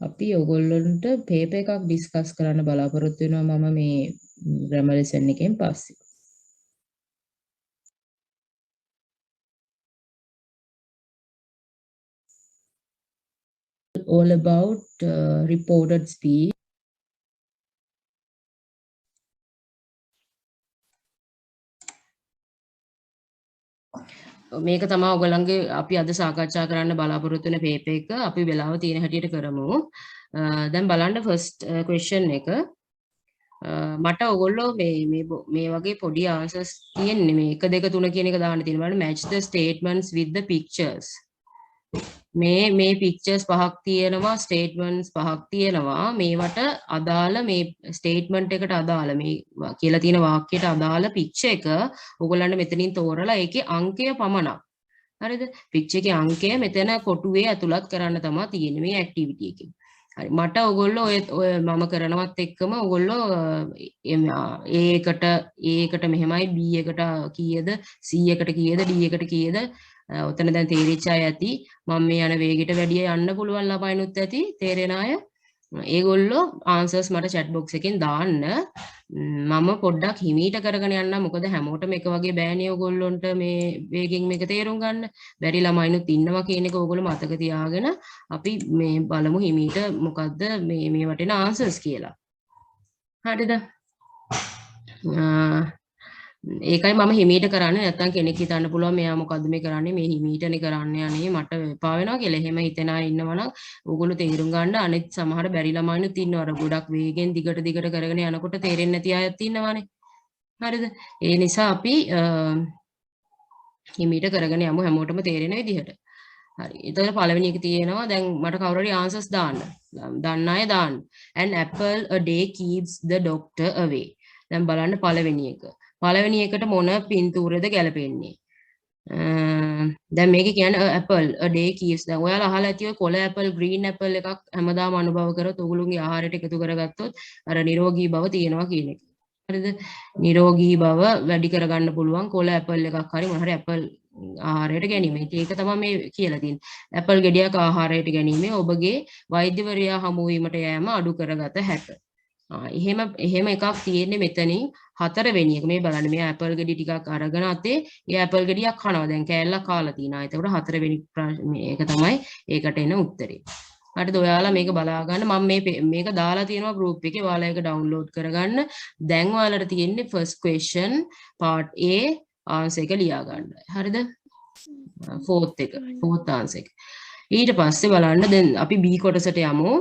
අපි ඔයගොල්ලන්ට paper එකක් discuss කරන්න බලාපොරොත්තු වෙනවා මම මේ grammar lesson එකෙන් පස්සේ. All about reported speech. මේක තමයි ඔයගලන්ගේ අපි අද සාකච්ඡා කරන්න බලාපොරොත්තු වෙන පේපර් එක. අපි වෙලාව තියෙන හැටියට කරමු. දැන් බලන්න first question එක. මට ඔයගොල්ලෝ මේ වගේ පොඩි answers තියෙන්නේ මේ 1 2 3 කියන එක දාන්න තියෙනවා. බලන්න match the statements with the pictures. මේ pictures පහක් තියෙනවා, statements පහක් තියෙනවා. මේවට අදාළ මේ statement එකට අදාළ මේ කියලා තියෙන වාක්‍යයට අදාළ picture එක ඔයගොල්ලන්ට මෙතනින් තෝරලා ඒකේ අංකය පමණක්. හරිද? picture එකේ අංකය මෙතන කොටුවේ ඇතුළත් කරන්න තමයි තියෙන්නේ මේ activity එකේ. හරි. මට ඔයගොල්ලෝ ඔය මම කරනවත් එක්කම ඔයගොල්ලෝ A එකට මෙහෙමයි, B එකට කීයද, C එකට කීයද, D එකට කීයද ඔතන දැන් තේරිච්ච අය ඇති. මම මේ යන වේගෙට වැඩිය යන්න පුළුවන් ළමයිනුත් ඇති. තේරෙන අය ඒගොල්ලෝ answers මට chat box එකෙන් දාන්න. මම පොඩ්ඩක් හිමීට කරගෙන යන්න. මොකද හැමෝටම එක වගේ බෑනේ ඔයගොල්ලොන්ට මේ වේගෙන් මේක තේරුම් ගන්න. බැරි ළමයිනුත් ඉන්නවා කියන එක ඔයගොල්ලෝ මතක තියාගෙන අපි මේ බලමු හිමීට මොකද්ද මේ වටින answers කියලා. හරිද? ඒකයි මම හිමීට කරන්නේ. නැත්තම් කෙනෙක් හිතන්න පුළුවන් මෙයා මොකද්ද මේ කරන්නේ, මේ හිමීටනේ කරන්නේ අනේ මට එපා වෙනවා කියලා. එහෙම හිතන අය ඉන්නවනම් ඕගොල්ලෝ තේරුම් ගන්න. අනිත් සමහර බැරි ළමයිනුත් ඉන්නවර ගොඩක් වේගෙන් දිගට කරගෙන යනකොට තේරෙන්නේ නැති අයත් ඉන්නවනේ. හරිද? ඒ නිසා අපි හිමීට කරගෙන යමු හැමෝටම තේරෙන විදිහට. හරි. ඊතර පළවෙනි එක තියෙනවා. දැන් මට කවුරු හරි answers දාන්න. දන්න අය දාන්න. An apple a day keeps the doctor away. දැන් බලන්න පළවෙනි එක. පළවෙනි එකට මොන පින්තූරයද ගැලපෙන්නේ? දැන් මේක කියන්නේ apple a day keeps. දැන් ඔයාලා අහලා ඇති ඔය කොළ apple green apple එකක් හැමදාම අනුභව කරොත් ඔයගොල්ලෝගේ ආහාරයට එකතු කරගත්තොත් අර නිරෝගී බව තියෙනවා කියන එක. හරිද? නිරෝගී බව වැඩි කරගන්න පුළුවන් කොළ apple එකක් හරි මොන හරි apple ආහාරයට ගැනීම. ඒක තමයි මේ කියලා තියෙන්නේ. apple ගෙඩියක් ආහාරයට ගැනීම ඔබගේ වෛද්‍යවරයා හමු වීමට යෑම අඩු කරගත හැක. එහෙම එකක් තියෙන්නේ මෙතනින්. හතරවෙනි එක මේ බලන්න මේ ඇපල් ගෙඩි ටිකක් අරගෙන අතේ ඒ ඇපල් ගෙඩියක් කනවා. දැන් කෑල්ලක් කාලා තිනා. එතකොට හතරවෙනි මේක තමයි ඒකට එන උත්තරේ. හරිද? ඔයාලා මේක බලා ගන්න. මම මේක දාලා තියෙනවා group එකේ. ඔයාලා ඒක download කරගන්න. දැන් ඔයාලට තියෙන්නේ first question part A answer එක ලියා ගන්න. හරිද? fourth answer එක. ඊට පස්සේ බලන්න දැන් අපි B කොටසට යමු.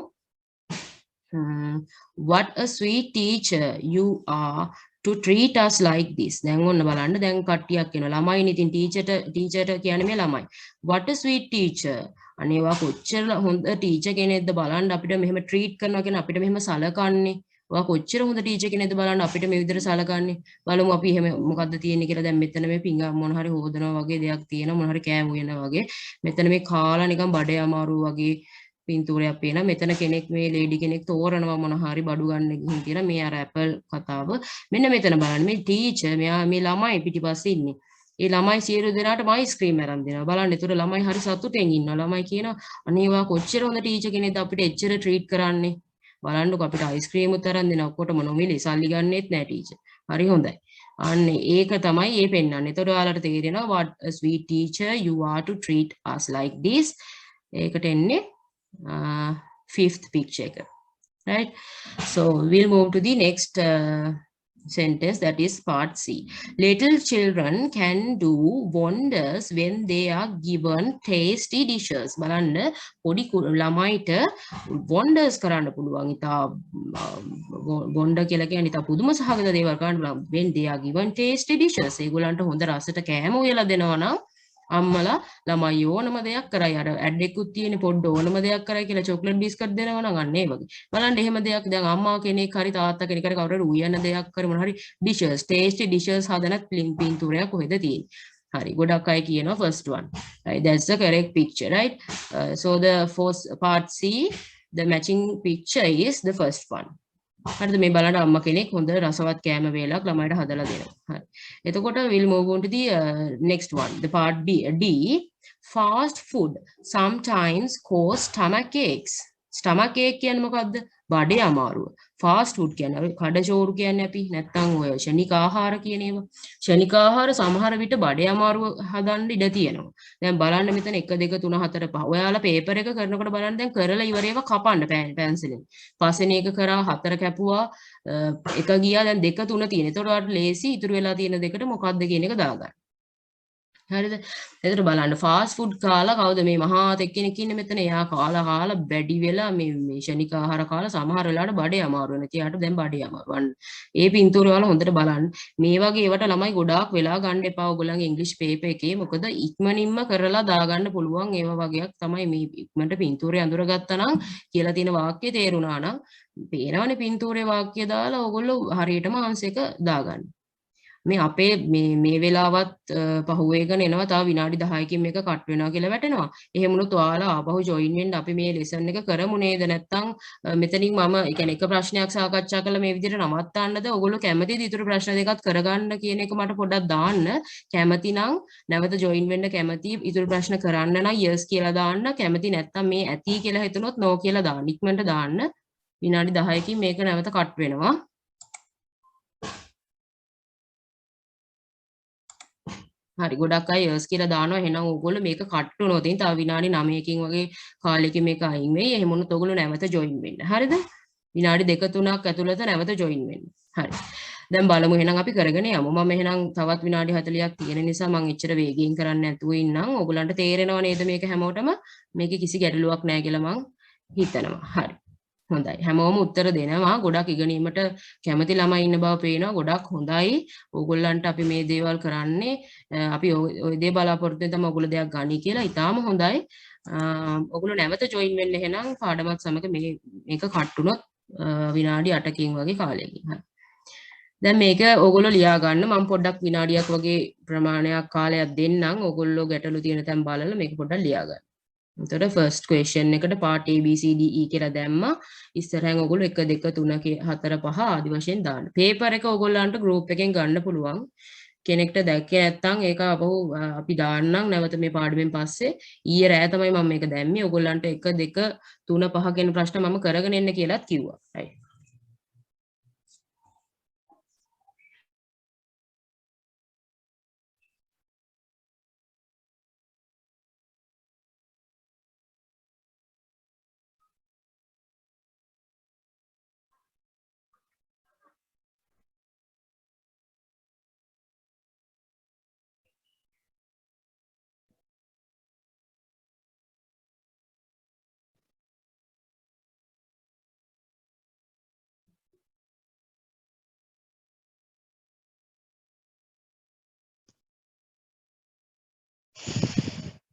what a sweet teacher you are to treat us like this. දැන් ඔන්න බලන්න දැන් කට්ටියක් එනවා ළමයිනේ ඉතින් ටීචර්ට කියන්නේ මේ ළමයි. what a sweet teacher. අනේවා කොච්චර හොඳ ටීචර් කෙනෙක්ද බලන්න අපිට මෙහෙම ට්‍රීට් කරනවා කියන අපිට මෙහෙම සලකන්නේ. ඔයා කොච්චර හොඳ ටීචර් කෙනෙක්ද බලන්න අපිට මේ විදිහට සලකන්නේ. බලමු අපි එහෙම මොකද්ද තියෙන්නේ කියලා. දැන් මෙතන මේ පිංග මොන හරි හොදනවා වගේ දෙයක් තියෙනවා මොන හරි කෑම උයනවා වගේ. මෙතන මේ කාලා නිකන් බඩේ අමාරු වගේ පින්තූරයක් පේනවා. මෙතන කෙනෙක් මේ ලේඩි කෙනෙක් තෝරනවා මොන හරි බඩු ගන්න ගිහින් කියලා මේ අර ඇපල් කතාව. මෙන්න මෙතන බලන්න මේ ටීචර් මෙයා මේ ළමයි පිටිපස්සේ ඉන්නේ. ඒ ළමයි සියලු දෙනාටම අයිස්ක්‍රීම් අරන් දෙනවා. බලන්න ඒතර ළමයි හරි සතුටෙන් ඉන්නවා. ළමයි කියනවා අනේවා කොච්චර හොඳ ටීචර් කෙනෙක්ද අපිට එච්චර ට්‍රීට් කරන්නේ. බලන්නකො අපිට අයිස්ක්‍රීම් උත් අරන් දෙනවා. ඔක්කොටම නොමිලේ සල්ලි ගන්නෙත් නෑ ටීචර්. හරි හොඳයි. අන්න ඒක තමයි ඒ පෙන්නන්නේ. ඒතර ඔයාලට තේරෙනවා what a sweet teacher you are to treat us like this. ඒකට එන්නේ fifth picture, right? So we'll move to the next sentence, that is part C. Little children can do wonders when they are given tasty dishes. බලන්න පොඩි ළමයිට wonders කරන්න පුළුවන්. ඉතා wonder කියලා කියන්නේ ඉතා පුදුම සහගත දේවල් කරන්න පුළුවන්. when they are given tasty dishes. ඒගොල්ලන්ට හොඳ රසට කෑම උයලා දෙනවා නම් අම්මලා ළමයි ඕනම දෙයක් කරයි අර ඇඩ් එකකුත් තියෙන පොඩ්ඩ ඕනම දෙයක් කරයි කියලා චොක්ලට් බිස්කට් දෙනවා නම් අන්න ඒ වගේ බලන්න එහෙම දෙයක් දැන් අම්මා කෙනෙක් හරි තාත්තා කෙනෙක් හරි කවුරු හරි උයන දෙයක් කර මොන හරි dishes tasty dishes හදන පින්තූරයක් කොහෙද තියෙන්නේ හරි ගොඩක් අය කියනවා first one right that's the correct picture right so the first part C the matching picture is the first one හරිද මේ බලන්න අම්මා කෙනෙක් හොඳ රසවත් කෑම වේලක් ළමයිට හදලා දෙනවා. හරි. එතකොට we'll move on to the next one. The part B. D. Fast food sometimes cause stomach aches. Stomach ache කියන්නේ මොකද්ද? බඩේ අමාරුව. Fast food කියන්නේ කඩචෝරු කියන්නේ අපි නැත්තම් ඔය ෂණික ආහාර කියන ඒවා. ෂණික ආහාර සමහර විට බඩේ අමාරුව හදන්න ඉඩ තියෙනවා. දැන් බලන්න මෙතන 1 2 3 4 5. ඔයාලා පේපර් එක කරනකොට බලන්න දැන් කරලා ඉවර ඒවා කපන්න පැන්සිලෙන්. පස්වෙනි එක කරා 4 කැපුවා එක ගියා දැන් 2 3 තියෙන. ඒතකොට ඔයාලට ලේසි ඉතුරු වෙලා තියෙන දෙකට මොකක්ද කියන එක දාගන්න. හරිද? එතකොට බලන්න ෆාස්ට් ෆුඩ් කාලා කවුද මේ මහා එක්කෙනෙක් ඉන්නේ මෙතන. එයා කාලා බැඩි වෙලා මේ ෂණික ආහාර කාලා සමහර වෙලාවට බඩේ අමාරු වෙනවා. එයාට දැන් බඩේ අමාරු. වань ඒ පින්තූර වල හොඳට බලන්න. මේ වගේ ඒවට ළමයි ගොඩාක් වෙලා ගන්න එපා. ඔයගොල්ලන්ගේ ඉංග්‍රීසි පේපර් එකේ. මොකද ඉක්මනින්ම කරලා දාගන්න පුළුවන් ඒවා වගේක් තමයි මේ ඉක්මනට පින්තූරේ අඳුරගත්තා නම් කියලා තියෙන වාක්‍යය තේරුණා නම් පේනවනේ පින්තූරේ වාක්‍ය දාලා ඔයගොල්ලෝ හරියටම ආන්සර් එක දාගන්න. මේ අපේ මේ වෙලාවත් පහුවේගෙන එනවා තව විනාඩි 10කින් මේක කට් වෙනවා කියලා වැටෙනවා. එහෙම වුණොත් ඔයාලා ආපහු ජොයින් වෙන්න අපි මේ ලෙසන් එක කරමු නේද? නැත්නම් මෙතනින් මම يعني එක ප්‍රශ්නයක් සාකච්ඡා කළා මේ විදිහට නවත්තන්නද? ඔයගොල්ලෝ කැමතිද ඊටු ප්‍රශ්න දෙකක් කරගන්න කියන එක මට පොඩ්ඩක් දාන්න. කැමති නම් නැවත ජොයින් වෙන්න කැමති ඊටු ප්‍රශ්න කරන්න නම් yes කියලා දාන්න. කැමති නැත්නම් මේ ඇති කියලා හිතනොත් no කියලා දාන්න. ඉක්මනට දාන්න. විනාඩි 10කින් මේක නැවත කට් වෙනවා. හරි ගොඩක් අය යර්ස් කියලා දානවා එහෙනම් ඕගොල්ලෝ මේක කට් වුණොත් ඉතින් තව විනාඩි 9කින් වගේ කාලෙකින් මේක අයින් වෙයි එහෙම වුණොත් ඕගොල්ලෝ නැවත ජොයින් වෙන්න හරිද විනාඩි 2-3ක් ඇතුළත නැවත ජොයින් වෙන්න හරි දැන් බලමු එහෙනම් අපි කරගෙන යමු මම එහෙනම් තවත් විනාඩි 40ක් තියෙන නිසා මම එච්චර වේගයෙන් කරන්නේ නැතුව ඉන්නම් ඕගොල්ලන්ට තේරෙනව නේද මේක හැමෝටම මේකේ කිසි ගැටලුවක් නැහැ කියලා මම හිතනවා හරි හොඳයි හැමෝම උත්තර දෙනවා ගොඩක් ඉගෙනීමට කැමති ළමයි ඉන්න බව පේනවා ගොඩක් හොඳයි ඕගොල්ලන්ට අපි මේ දේවල් කරන්නේ අපි ওই දේ බලාපොරොත්තු වෙන තමයි ඕගොල්ලෝ දෙයක් ගනි කියලා ඊටාම හොඳයි ඕගොල්ලෝ නැවත ජොයින් වෙන්න එහෙනම් පාඩමත් සමග මේක කට් වුණොත් විනාඩි 8කින් වගේ කාලයකින් හරි දැන් මේක ඕගොල්ලෝ ලියා ගන්න මම පොඩ්ඩක් විනාඩියක් වගේ ප්‍රමාණයක් කාලයක් දෙන්නම් ඕගොල්ලෝ ගැටලු තියෙන තැන් බලලා මේක පොඩ්ඩක් ලියා ගන්න එතකොට first question එකට part A B C D E කියලා දැම්මා. ඉස්සරහෙන් ඔයගොල්ලෝ 1 2 3 4 5 ආදි වශයෙන් දාන්න. paper එක ඔයගොල්ලන්ට group එකෙන් ගන්න පුළුවන්. කෙනෙක්ට දැක්කේ නැත්නම් ඒක අපහු අපි දාන්නම් නැවත මේ පාඩමෙන් පස්සේ. ඊයේ රෑ තමයි මම මේක දැම්මේ. ඔයගොල්ලන්ට 1 2 3 5 කියන ප්‍රශ්න මම කරගෙන එන්න කියලාත් කිව්වා. right.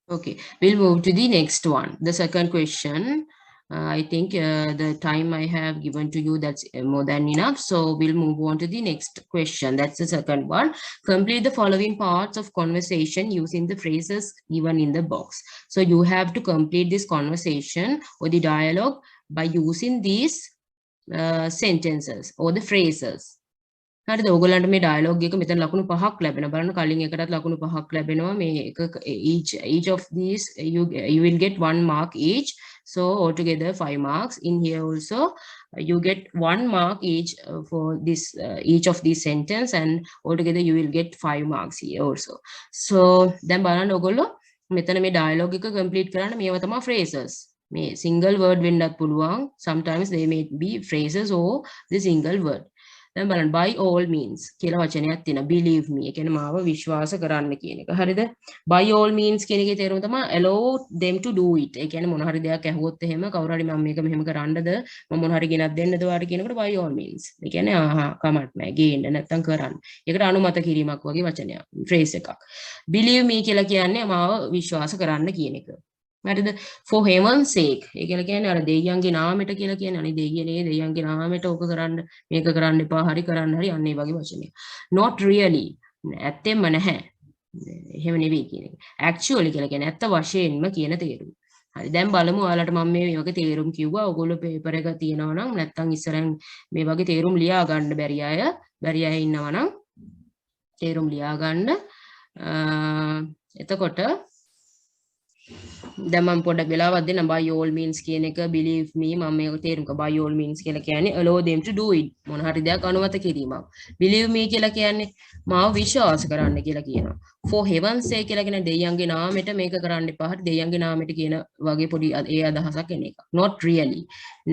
Okay, we'll move to the next one. The second question. I think the time I have given to you, that's more than enough. So we'll move on to the next question. That's the second one. Complete the following parts of conversation using the phrases given in the box. So you have to complete this conversation or the dialogue by using these sentences or the phrases. හරිද ඔයගොල්ලන්ට මේ dialogue එක මෙතන ලකුණු පහක් ලැබෙනවා බලන්න කලින් එකටත් ලකුණු පහක් ලැබෙනවා මේ එක each of these you will get 1 mark each, so altogether 5 marks. In here also you get 1 mark each for this each of these sentence, and altogether you will get 5 marks here also. So දැන් බලන්න ඔයගොල්ලෝ මෙතන මේ dialogue එක complete කරන්න මේවා තමයි phrases. මේ single word වෙන්නත් පුළුවන්, sometimes they may be phrases or the single word. දැන් බලන්න by all means කියලා වචනයක් තියෙනවා. believe me ඒ කියන්නේ මාව විශ්වාස කරන්න කියන එක. හරිද? by all means කියන එකේ තේරුම තමයි allow them to do it. ඒ කියන්නේ මොන හරි දෙයක් ඇහුවොත් එහෙම කවුරු හරි මම මේක මෙහෙම කරන්නද මම මොන හරි ගෙනත් දෙන්නද ඔයාලට කියනකොට by all means. ඒ කියන්නේ කමක් නැහැ ගේන්න නැත්තම් කරන්න. ඒකට අනුමත කිරීමක් වගේ වචනයක්. phrase එකක්. believe me කියලා කියන්නේ මාව විශ්වාස කරන්න කියන එක. හරිද? for heaven's sake ඒ කියලා කියන්නේ අර දෙයියන්ගේ නාමයට කියලා කියන්නේ අනේ දෙයියනේ දෙයියන්ගේ නාමයට ඕක කරන්න මේක කරන්න එපා හරි කරන්න හරි අන්න ඒ වගේ වචනයක්. not really ඇත්තෙන්ම නැහැ. එහෙම නෙවෙයි කියන එක. actually කියලා කියන්නේ ඇත්ත වශයෙන්ම කියන තේරුම. හරි දැන් බලමු ඔයාලට මම මේ වගේ තේරුම් කිව්වා. ඔයගොල්ලෝ පේපර් එක තියනවා නම් නැත්තම් ඉස්සරහින් මේ වගේ තේරුම් ලියා ගන්න බැරි අය ඉන්නවා නම් තේරුම් ලියා ගන්න. එතකොට දැන් මම පොඩ්ඩක් වෙලාවක් දෙන්න by all means කියන එක believe me මම මේක තේරුම් ගන්න by all means කියලා කියන්නේ allow them to do it මොන හරි දෙයක් අනුමත කිරීමක්. believe me කියලා කියන්නේ මාව විශ්වාස කරන්න කියලා කියනවා. for heaven's sake කියලා කියන්නේ දෙයියන්ගේ නාමයට මේක කරන්න එපා. හරි දෙයියන්ගේ නාමයට කියන වගේ පොඩි ඒ අදහසක් එන එක. not really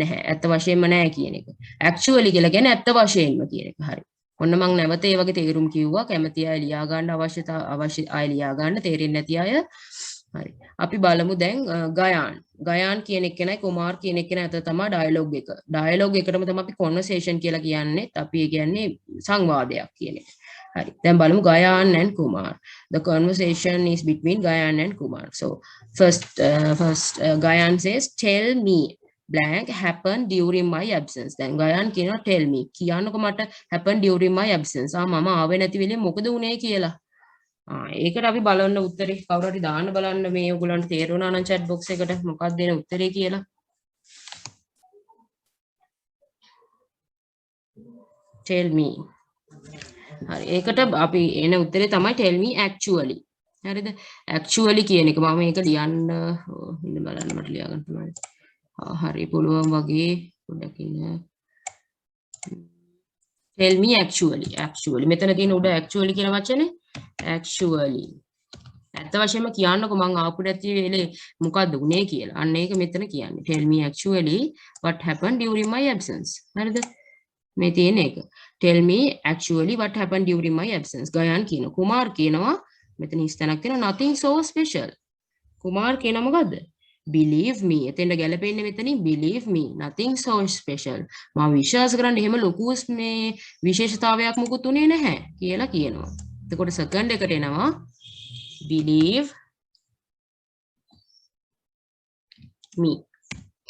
නැහැ ඇත්ත වශයෙන්ම නැහැ කියන එක. actually කියලා කියන්නේ ඇත්ත වශයෙන්ම කියන එක. හරි. ඔන්න මම නැවත ඒ වගේ තේරුම් කිව්වා. කැමති අය ලියා ගන්න අවශ්‍ය අය ලියා ගන්න තේරෙන්නේ නැති අය. හරි අපි බලමු දැන් ගයාන් කියන එකනයි කුමාර් කියන එකන අතර තමයි ඩයලොග් එක. ඩයලොග් එකටම තමයි අපි කන්වර්සේෂන් කියලා කියන්නේ. අපි ඒ කියන්නේ සංවාදයක් කියන එක. හරි දැන් බලමු Gayan and Kumar. The conversation is between Gayan and Kumar. So first Gayan says tell me blank happened during my absence. දැන් ගයාන් කියනවා tell me කියන්නකො මට happened during my absence. මම ආවේ නැති වෙලේ මොකද වුනේ කියලා. ඒකට අපි බලන්න උත්තරේ කවුරු හරි දාන්න බලන්න මේ ඔයගොල්ලන්ට තේරුණා නම් chat box එකට මොකක්ද දෙන උත්තරේ කියලා. tell me. හරි ඒකට අපි එන උත්තරේ තමයි tell me actually. හරිද? actually කියන එක මම මේක ලියන්න ඉන්න බලන්න මට ලියා ගන්න පුළුවන්. හරි පුළුවන් වගේ පොඩ්ඩක් ඉන්න. tell me actually මෙතන තියෙන උඩ actually කියන වචනේ actually ඇත්ත වශයෙන්ම කියන්නකො මං ආපු නැති වෙලේ මොකද්ද උනේ කියලා. අන්න ඒක මෙතන කියන්නේ. tell me actually what happened during my absence. හරිද? මේ තියෙන එක. tell me actually what happened during my absence. Gayan කියනවා. කුමාර් කියනවා මෙතන හිස්තැනක් තියෙනවා nothing so special. කුමාර් කියනවා මොකද්ද? believe me. එතෙන්ට ගැලපෙන්නේ මෙතනින් believe me nothing so special. මම විශ්වාස කරන්නේ එහෙම ලොකු මේ විශේෂතාවයක් මොකුත් උනේ නැහැ කියලා කියනවා. එතකොට සෙකන්ඩ් එකට එනවා believe me.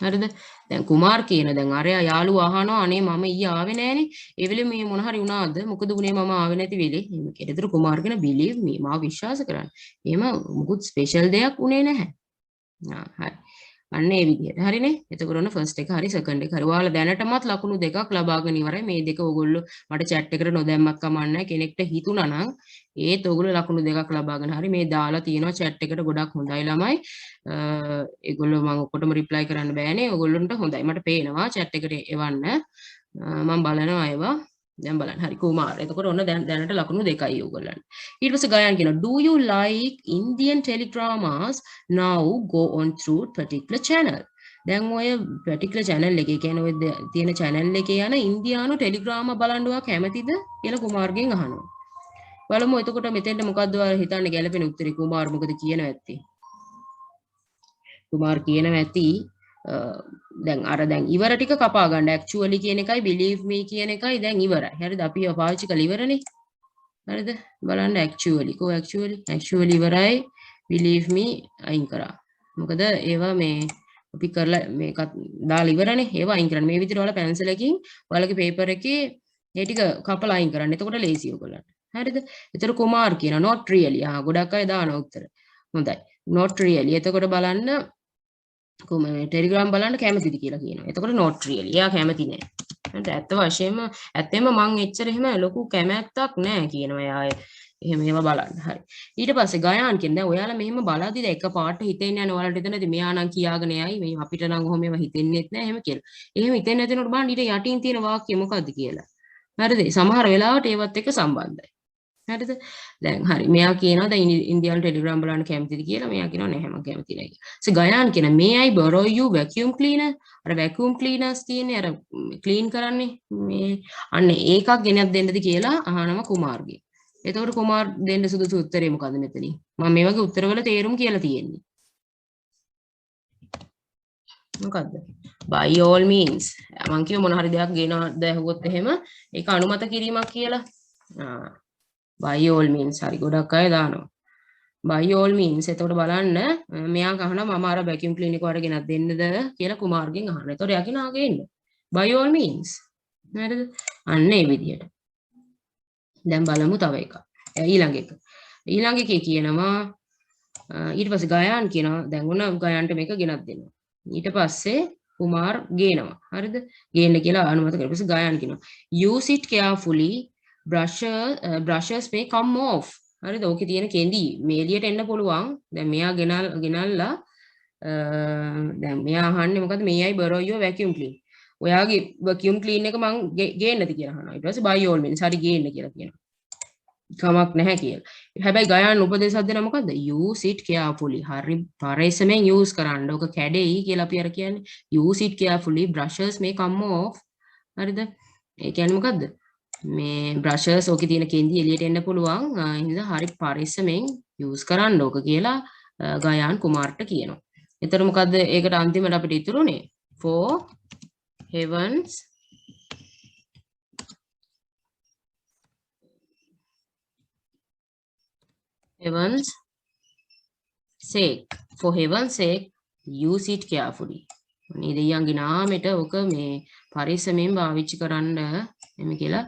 හරිද? දැන් කුමාර් කියන දැන් අරයා යාළුවා අහනවා අනේ මම ඊයේ ආවේ නෑනේ. ඒ වෙලේ මේ මොන හරි වුණාද? මොකද උනේ මම ආවේ නැති වෙලේ. එහෙම කියලා. ඒතර කුමාර් කියන believe me මාව විශ්වාස කරන්න. එහෙම මොකුත් ස්පෙෂල් දෙයක් උනේ නැහැ. හරි. අන්න ඒ විදිහට. හරිනේ? එතකොට ඔන්න ෆස්ට් එක හරි සෙකන්ඩ් එක හරි. ඔයාලා දැනටමත් ලකුණු දෙකක් ලබාගෙන ඉවරයි. මේ දෙක ඔයගොල්ලෝ මට chat එකට නොදැම්මක් කමන්නේ කෙනෙක්ට හිතුණා නම් ඒත් ඔයගොල්ලෝ ලකුණු දෙකක් ලබාගෙන හරි මේ දාලා තියෙනවා chat එකට ගොඩක් හොඳයි ළමයි. ඒගොල්ලෝ මම ඔක්කොටම reply කරන්න බෑනේ. ඔයගොල්ලන්ට හොඳයි. මට පේනවා chat එකට එවන්න. මම බලනවා ඒවා. දැන් බලන්න හරි කුමාර්. එතකොට ඔන්න දැනට ලකුණු දෙකයි ඔයගොල්ලන්ට. ඊට පස්සේ ගයාන් කියනවා do you like Indian teledramas now go on through particular channel. දැන් ඔය particular channel එකේ කියන්නේ ඔය තියෙන channel එකේ යන ඉන්දියානු ටෙලිග්‍රාම බලන්නවා කැමතිද කියලා කුමාර්ගෙන් අහනවා. බලමු එතකොට මෙතෙන්ට මොකද්ද ඔයාලා හිතන්නේ ගැලපෙන උත්තරේ කුමාර් මොකද කියනවා ඇත්තේ? කුමාර් කියනවා ඇති දැන් අර දැන් ඉවර ටික කපා ගන්න actually කියන එකයි believe me කියන එකයි දැන් ඉවරයි. හරිද? අපි ඒවා පාවිච්චි කරලා ඉවරනේ. හරිද? බලන්න actually ඉවරයි. believe me අයින් කරා. මොකද ඒවා මේ අපි කරලා මේක දාලා ඉවරනේ. ඒවා අයින් කරන්න. මේ විදිහට ඔයාලා පැන්සල් එකකින් ඔයාලගේ පේපර් එකේ ඒ ටික කපලා අයින් කරන්න. එතකොට ලේසි ඔයගොල්ලන්ට. හරිද? ඒතර කුමාර් කියන not really. ගොඩක් අය දාන උත්තර. හොඳයි. not really. එතකොට බලන්න ටෙලිග්‍රෑම් බලන්න කැමතිද කියලා කියනවා. එතකොට not really. එයා කැමති නෑ. ඇත්ත වශයෙන්ම ඇත්තෙන්ම මං එච්චර එහෙම ලොකු කැමැත්තක් නෑ කියනවා එයා. එහෙම ඒවා බලන්න. හරි. ඊට පස්සේ ගයාන් කියන දැන් ඔයාලා මෙහෙම බලද්දි දැන් එක පාට හිතෙන්නේ නැහැ ඔයාලට එතනදී මෙයා නම් කියාගෙන යයි මේ අපිට නම් ඔහොම ඒවා හිතෙන්නේත් නැහැ එහෙම කියලා. එහෙම හිතෙන්නේ නැතිනොට බලන්න ඊට යටින් තියෙන වාක්‍ය මොකද්ද කියලා. හරිද? සමහර වෙලාවට ඒවත් එක්ක සම්බන්ධයි. හරිද? දැන් හරි. මෙයා කියනවා දැන් ඉන්දියානු ටෙලිග්‍රෑම් බලන්න කැමතිද කියලා. මෙයා කියනවා නැහැ මම කැමති නැහැ කියලා. So ගයාන් කියන may I borrow you vacuum cleaner? අර vacuum cleaners තියෙන්නේ අර ක්ලීන් කරන්නේ මේ අන්න ඒකක් ගෙනත් දෙන්නද කියලා අහනවා කුමාර්ගේ. එතකොට කුමාර් දෙන්න සුදුසු උත්තරේ මොකද්ද මෙතනින්? මම මේ වගේ උත්තරවල තේරුම් කියලා තියෙන්නේ. මොකද්ද? by all means. මං කිව්ව මොන හරි දෙයක් ගේනවද ඇහුවොත් එහෙම ඒක අනුමත කිරීමක් කියලා. by all means හරි ගොඩක් අය දානවා. by all means. එතකොට බලන්න මෙයා කහනවා මම අර vacuum cleaner එක වර ගෙනත් දෙන්නද කියලා කුමාර්ගෙන් අහනවා. එතකොට එයා කියනවා ගේන්න. by all means. හරිද? අන්න ඒ විදිහට. දැන් බලමු තව එකක්. ඊළඟ එක. ඊළඟ එකේ කියනවා ඊට පස්සේ ගයාන් කියනවා දැන් උන ගයාන්ට මේක ගෙනත් දෙනවා. ඊට පස්සේ කුමාර් ගේනවා. හරිද? ගේන්න කියලා අනුමත කරලා ඊපස්සේ ගයාන් කියනවා use it carefully brushes may come off. හරිද? ඕකේ තියෙන කෙඳි මේ එළියට එන්න පුළුවන්. දැන් මෙයා ගෙනල්ලා දැන් මෙයා අහන්නේ මොකද්ද may I borrow your vacuum cleaner. ඔයාගේ vacuum clean එක මං ගේන්නද කියලා අහනවා. ඊට පස්සේ by all means හරි ගේන්න කියලා කියනවා. කමක් නැහැ කියලා. හැබැයි ගයාන් උපදේශයක් දෙනවා මොකද්ද? use it carefully. හරි පරෙස්සමෙන් use කරන්න. ඔක කැඩෙයි කියලා අපි අර කියන්නේ. use it carefully brushes may come off. හරිද? ඒ කියන්නේ මොකද්ද? මේ brushes ඕකේ තියෙන කෙන්දි එළියට එන්න පුළුවන්. ඒ නිසා හරි පරෙස්සමෙන් use කරන්න ඕක කියලා ගයාන් කුමාර්ට කියනවා. එතකොට මොකද්ද ඒකට අන්තිමට අපිට ඉතුරුනේ? for heavens sake. For heaven's sake, use it carefully. මේ දෙයියන්ගේ නාමයට ඔක මේ පරිස්සමෙන් පාවිච්චි කරන්න එමෙ කියලා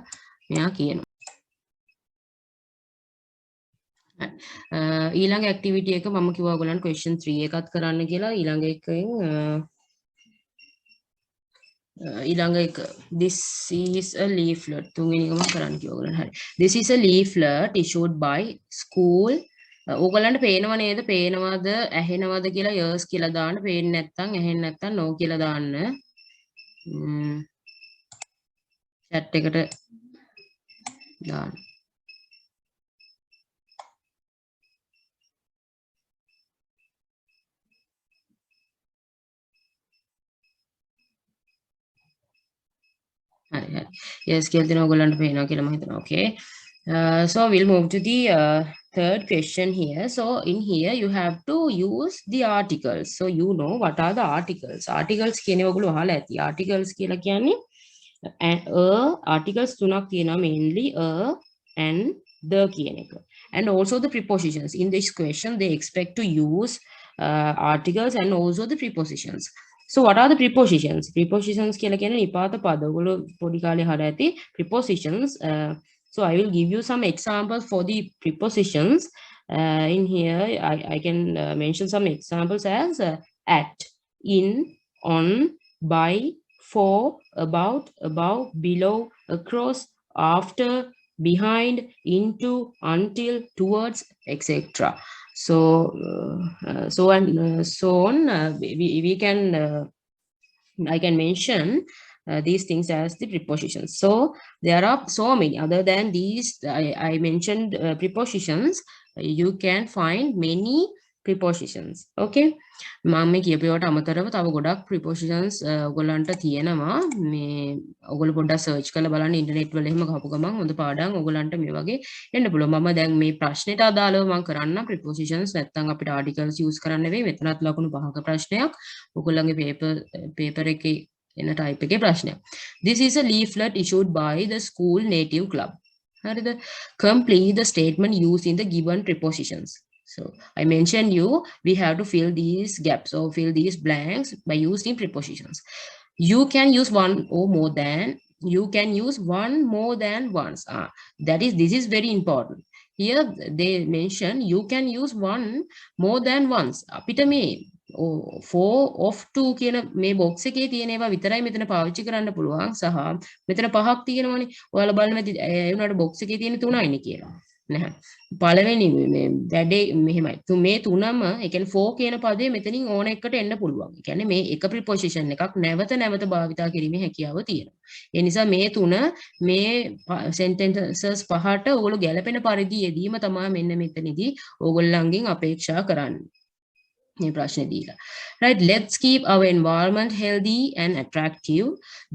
මෙයා කියනවා. ඊළඟ ඇක්ටිවිටි එක මම කිව්වා ඔයගොල්ලන්ට question 3 එකත් කරන්න කියලා. ඊළඟ එකෙන් ඊළඟ එක this is a leaflet තුන්වෙනි එක මම කරන්න කිව්වා ඔයගොල්ලන්ට. හරි. This is a leaflet issued by school. ඕගොල්ලන්ට පේනව නේද? පේනවද ඇහෙනවද කියලා yes කියලා දාන්න. පේන්නේ නැත්නම් ඇහෙන්නේ නැත්නම් no කියලා දාන්න. chat එකට දාන්න. හරි හරි. yes කියලා දෙනවා ඔයගොල්ලන්ට පේනවා කියලා මම හිතනවා. okay. So we'll move to the third question here. So in here you have to use the articles. So you know what are the articles. Articles කියන්නේ ඔයගොල්ලෝ අහලා ඇති. Articles කියලා කියන්නේ articles තුනක් තියෙනවා mainly and the කියන එක. And also the prepositions. In this question they expect to use articles and also the prepositions. So what are the prepositions? Prepositions කියලා කියන්නේ නිපාත පද. ඔයගොල්ලෝ පොඩි කාලේ අහලා ඇති prepositions. So I will give you some examples for the prepositions. In here, I can mention some examples as at, in, on, by, for, about, above, below, across, after, behind, into, until, towards, etc. So, so on. We can I can mention these things as the prepositions. So there are so many other than these I mentioned prepositions. You can find many prepositions. Okay. මම මේ කියපේවට අමතරව තව ගොඩක් prepositions ඔයගොල්ලන්ට තියෙනවා. මේ ඔයගොල්ලෝ පොඩ්ඩක් search කරලා බලන්න ඉන්ටර්නෙට් වල එහෙම ගහපු ගමන් හොඳ පාඩම් ඔයගොල්ලන්ට මේ වගේ එන්න පුළුවන්. මම දැන් මේ ප්‍රශ්නෙට අදාළව මම කරන්න prepositions නැත්නම් අපිට articles use කරන්න වෙයි. මෙතනත් ලකුණු 5ක ප්‍රශ්නයක්. ඔයගොල්ලන්ගේ paper එකේ එන type එකේ ප්‍රශ්නයක්. This is a leaflet issued by the school native club. හරිද? Complete the statement using the given prepositions. So I mentioned you, we have to fill these gaps or fill these blanks by using prepositions. You can use one or more than, you can use one more than once. This is very important. Here they mention you can use one more than once. අපිට මේ 4 of 2 කියන මේ box එකේ තියෙන ඒවා විතරයි මෙතන පාවිච්චි කරන්න පුළුවන්. සහ මෙතන පහක් තියෙනවනේ. ඔයාලා බලන්න ඇති ඒ උනාට box එකේ තියෙන 3යිනේ කියලා. නැහැ. පළවෙනි මේ වැඩේ මෙහෙමයි. මේ තුනම ඒ කියන්නේ 4 කියන පදේ මෙතනින් ඕන එකට එන්න පුළුවන්. ඒ කියන්නේ මේ එක ප්‍රිපොසිෂන් එකක් නැවත නැවත භාවිතා කිරීමේ හැකියාව තියෙනවා. ඒ නිසා මේ තුන මේ sentences පහට ඕගොල්ලෝ ගැලපෙන පරිදි යෙදීම තමයි මෙන්න මෙතනදී ඕගොල්ලන්ගෙන් අපේක්ෂා කරන්නේ. මේ ප්‍රශ්නේ දීලා. Right, let's keep our environment healthy and attractive.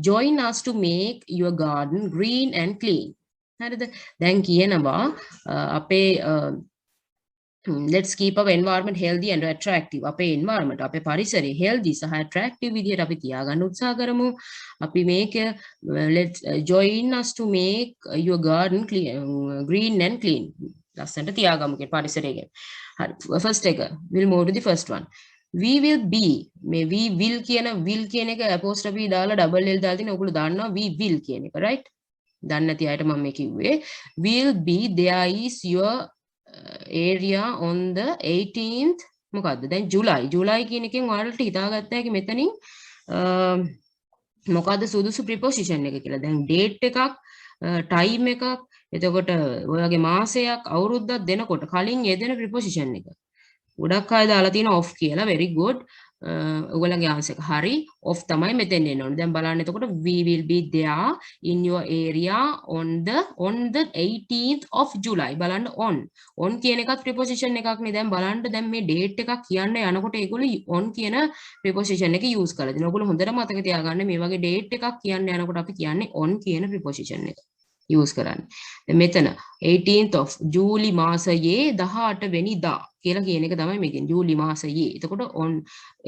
Join us to make your garden green and clean. හරිද? දැන් කියනවා අපේ let's keep our environment healthy and attractive. අපේ environment අපේ පරිසරය healthy සහ attractive විදිහට අපි තියාගන්න උත්සාහ කරමු. අපි මේක let's join us to make your garden clean, green and clean. ලස්සනට තියාගමු කියන පරිසරය ගැන. හරි. first එක we'll move to the first one. We will be මේ we will කියන එක apostrophe දාලා double l දාලා තියෙන ඔයගොල්ලෝ දන්නවා we will කියන එක right? දන්නේ නැති අයට මම මේ කිව්වේ will be there is your area on the 18th මොකද්ද දැන් ජුලයි කියන එකෙන් ඔයාලට හිතාගත්ත හැකි මෙතනින් මොකද්ද සුදුසු ප්‍රිපොසිෂන් එක කියලා. දැන් date එකක් time එකක් එතකොට ඔයගේ මාසයක් අවුරුද්දක් දෙනකොට කලින් යෙදෙන ප්‍රිපොසිෂන් එක. ගොඩක් අය දාලා තියෙන off කියලා very good. ඔයගොල්ලන්ගේ answer එක හරි. off තමයි මෙතෙන් එන්න ඕනේ. දැන් බලන්න එතකොට we will be there in your area on the 18th of July. බලන්න on කියන එකත් preposition එකක් නේ. දැන් බලන්න දැන් මේ date එකක් කියන්න යනකොට ඒගොල්ලෝ on කියන preposition එක use කරලා දෙනවා. ඔයගොල්ලෝ හොඳට මතක තියාගන්න මේ වගේ date එකක් කියන්න යනකොට අපි කියන්නේ on කියන preposition එක use කරන්නේ. දැන් මෙතන 18th of ජූලි මාසයේ 18 වෙනිදා කියලා කියන එක තමයි මේකෙන් ජූලි මාසයේ. එතකොට on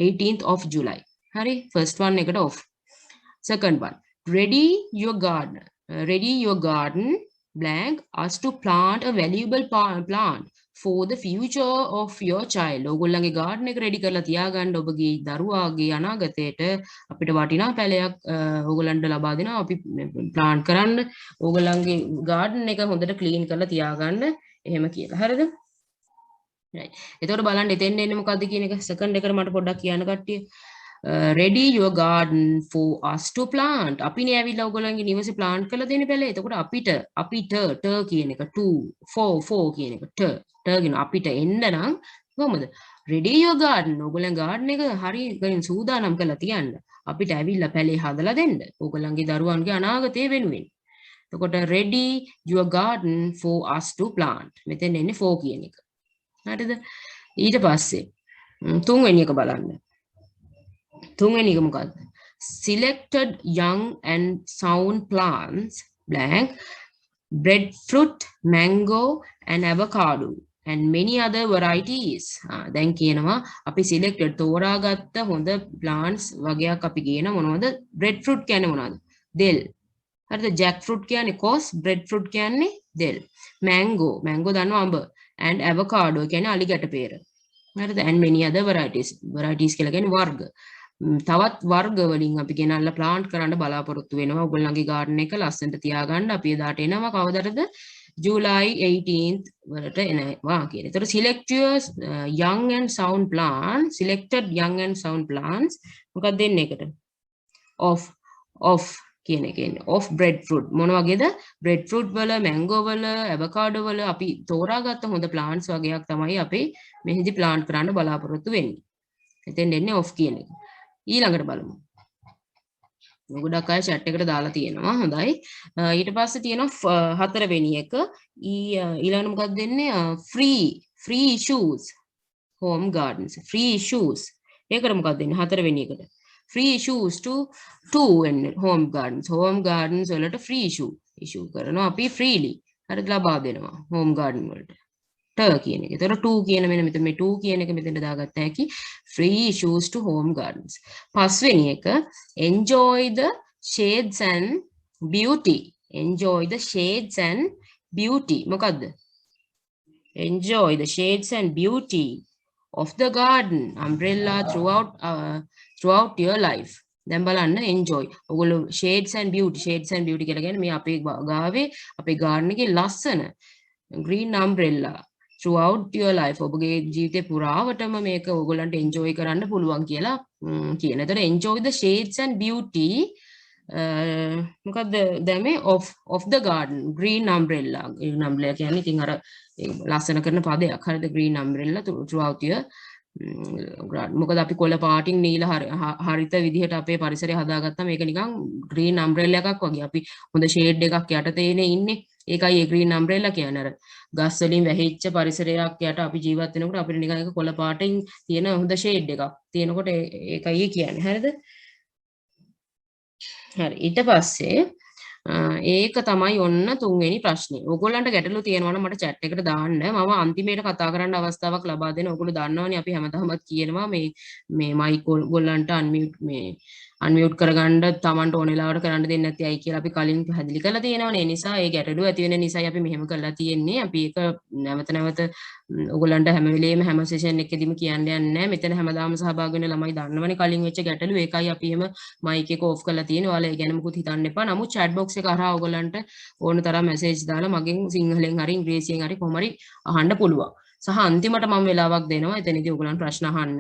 18th of July. හරි first one එකට off. Second one ready your garden blank us to plant a valuable plant for the future of your child. ඔයගොල්ලන්ගේ garden එක ready කරලා තියාගන්න ඔබගේ දරුවාගේ අනාගතයට අපිට වටිනා පැලයක් ඔයගොල්ලන්ට ලබා දෙනවා. අපි plant කරන්න ඔයගොල්ලන්ගේ garden එක හොඳට clean කරලා තියාගන්න එහෙම කියලා. හරිද? right. එතකොට බලන්න එතෙන් එන්නේ මොකද්ද කියන එක second එකට මට පොඩ්ඩක් කියන්න කට්ටිය. ready your garden for us to plant. අපිනේ ඇවිල්ලා ඔයගොල්ලන්ගේ නිවසේ plant කරලා දෙන්න බැලේ. එතකොට අපිට කියන එක 2 4 කියන එක කියන අපිට එන්න නම් කොහොමද? ready your garden. ඔයගොල්ලන් garden එක හරියට සූදානම් කරලා තියන්න. අපිට ඇවිල්ලා පැලේ හදලා දෙන්න. ඔයගොල්ලන්ගේ දරුවන්ගේ අනාගතය වෙනුවෙන්. එතකොට ready your garden for us to plant. මෙතෙන් එන්නේ 4 කියන එක. හරිද? ඊට පස්සේ තුන්වෙනි එක බලන්න. තුන්වෙනි එක මොකද්ද? selected young and sound plants blank breadfruit, mango and avocado and many other varieties. දැන් කියනවා අපි selected තෝරාගත්ත හොඳ plants වගේක් අපි කියන මොනවද? breadfruit කියන්නේ මොනවද? දෙල්. හරිද? jackfruit කියන්නේ කොස්, breadfruit කියන්නේ දෙල්. mango දන්නවා අඹ and avocado කියන්නේ අලිගැට peer. හරිද? and many other varieties කියලා කියන්නේ වර්ග. තවත් වර්ග වලින් අපි ගෙනල්ලා plant කරන්න බලාපොරොත්තු වෙනවා. ඔයගොල්ලන්ගේ garden එක ලස්සනට තියාගන්න අපි එදාට එනවා කවදටද? July 18th වලට එනවා කියන. ඒතර select your young and sound plants, selected young and sound plants මොකක්ද දෙන්නේ එකට? off කියන එකනේ. off breadfruit මොන වගේද? breadfruit වල, mango වල, avocado වල අපි තෝරාගත්ත හොඳ plants වගේක් තමයි අපි මෙහිදී plant කරන්න බලාපොරොත්තු වෙන්නේ. එතෙන් දෙන්නේ off කියන එක. ඊළඟට බලමු. ගොඩක් අය chat එකට දාලා තියෙනවා. හොඳයි. ඊට පස්සේ තියෙනවා හතරවෙනි එක. ඊළඟට මොකක්ද දෙන්නේ? free shoes home gardens. free shoes. ඒකට මොකක්ද දෙන්නේ? හතරවෙනි එකට. free shoes to home gardens. home gardens වලට free shoe issue කරනවා අපි freely. හරිද? ලබා දෙනවා home garden වලට. කියන එක. ඒතර 2 කියන මෙන්න මෙතන මේ 2 කියන එක මෙතෙන්ට දාගත්ත හැකි free issues to home gardens. පස්වෙනි එක enjoy the shades and beauty. enjoy the shades and beauty. මොකද්ද? enjoy the shades and beauty of the garden umbrella throughout your life. දැන් බලන්න enjoy. ඔයගොල්ලෝ shades and beauty කියලා කියන්නේ මේ අපේ ගාවේ අපේ garden එකේ ලස්සන green umbrella throughout your life. ඔබගේ ජීවිතේ පුරාවටම මේක ඔයගොල්ලන්ට enjoy කරන්න පුළුවන් කියලා කියන. එතකොට enjoy the shades and beauty මොකද්ද දැන් මේ of the garden green umbrella. green umbrella කියන්නේ ඉතින් අර ලස්සන කරන පදයක්. හරිද? green umbrella throughout your මොකද අපි කොළ පාටින් නීල හරිත විදිහට අපේ පරිසරය හදාගත්තා. මේක නිකන් green umbrella එකක් වගේ. අපි හොඳ shade එකක් යටතේනේ ඉන්නේ. ඒකයි ඒ green umbrella කියන්නේ. අර ගස් වලින් වැහිච්ච පරිසරයක් යට අපි ජීවත් වෙනකොට අපිට නිකන් ඒක කොළ පාටින් තියෙන හොඳ shade එකක් තියෙනකොට ඒකයි කියන්නේ. හරිද? හරි. ඊට පස්සේ ඒක තමයි ඔන්න තුන්වෙනි ප්‍රශ්නේ. ඕගොල්ලන්ට ගැටලු තියෙනවා නම් මට chat එකට දාන්න. මම අන්තිමේට කතා කරන්න අවස්ථාවක් ලබා දෙන. ඕගොල්ලෝ දන්නවනේ අපි හැමදාමත් කියනවා මේ මයික් ඕගොල්ලන්ට අන්මියුට් කරගන්න Tamanට ඕන වෙලාවට කරන්න දෙන්නේ නැති අය කියලා අපි කලින් පැහැදිලි කරලා තියෙනවනේ. ඒ නිසා ඒ ගැටලුව ඇති වෙන නිසායි අපි මෙහෙම කරලා තියෙන්නේ. අපි ඒක නැවත ඕගොල්ලන්ට හැම වෙලේම හැම සෙෂන් එකකදීම කියන්න යන්නේ නැහැ. මෙතන හැමදාම සහභාගී වෙන ළමයි දන්නවනේ කලින් වෙච්ච ගැටලුව. ඒකයි අපි එහෙම මයික් එක ඕෆ් කරලා තියෙන්නේ. ඔයාලා ඒ ගැන මුකුත් හිතන්න එපා. නමුත් chat box එක හරහා ඕගොල්ලන්ට ඕන තරම් මැසේජ් දාලා මගෙන් සිංහලෙන් හරි ඉංග්‍රීසියෙන් හරි කොහොම හරි අහන්න පුළුවන්. සහ අන්තිමට මම වෙලාවක් දෙනවා. එතනදී ඕගොල්ලන් ප්‍රශ්න අහන්න.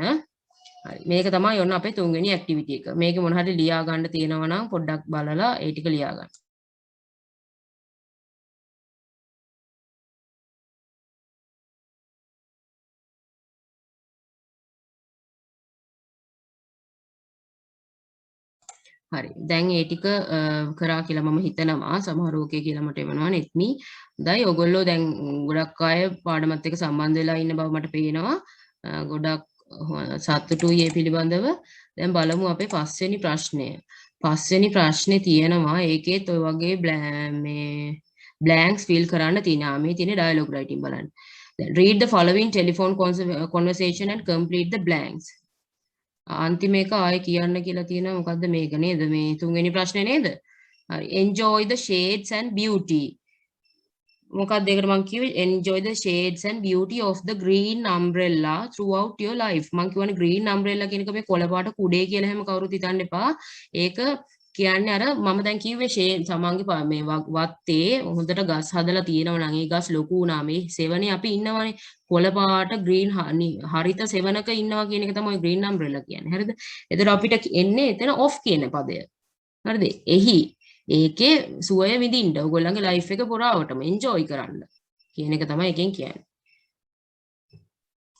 හරි. මේක තමයි ඔන්න අපේ තුන්වෙනි ඇක්ටිවිටි එක. මේකේ මොන හරි ලියා ගන්න තියෙනවා නම් පොඩ්ඩක් බලලා ඒ ටික ලියා ගන්න. හරි. දැන් ඒ ටික කරා කියලා මම හිතනවා. සමහර ඕකේ කියලා මට එවනවා නෙත්මි. හොඳයි. ඔයගොල්ලෝ දැන් ගොඩක් අය පාඩමත් එක්ක සම්බන්ධ වෙලා ඉන්න බව මට පේනවා. ගොඩක් සතුටුයි ඒ පිළිබඳව. දැන් බලමු අපේ පස්වෙනි ප්‍රශ්නය. පස්වෙනි ප්‍රශ්නේ තියෙනවා ඒකේත් ඔය වගේ blanks fill කරන්න තියෙනවා. මේ තියෙන dialogue writing බලන්න. Then read the following telephone conversation and complete the blanks. අන්තිම එක ආයෙ කියන්න කියලා තියෙනවා. මොකද්ද මේක නේද? මේ තුන්වෙනි ප්‍රශ්නේ නේද? හරි. enjoy the shades and beauty. මොකක්ද ඒකට මම කිව්වේ enjoy the shades and beauty of the green umbrella throughout your life. මම කියවනේ green umbrella කියන එක මේ කොළ පාට කුඩේ කියලා හැම කවුරුත් හිතන්න එපා. ඒක කියන්නේ අර මම දැන් කිව්වේ shade සමන්ගේ මේ වත්තේ හොඳට ගස් හදලා තියෙනවා නම් ඒ ගස් ලොකු වුණා මේ සෙවනේ අපි ඉන්නවනේ කොළ පාට green හරිත සෙවනක ඉන්නවා කියන එක තමයි green umbrella කියන්නේ. හරිද? එතකොට අපිට එන්නේ එතන off කියන පදය. හරිද? එහි ඒකේ සුවය විඳින්න ඔයගොල්ලන්ගේ ලයිෆ් එක පුරාවටම එන්ජොයි කරන්න කියන එක තමයි එකෙන් කියන්නේ.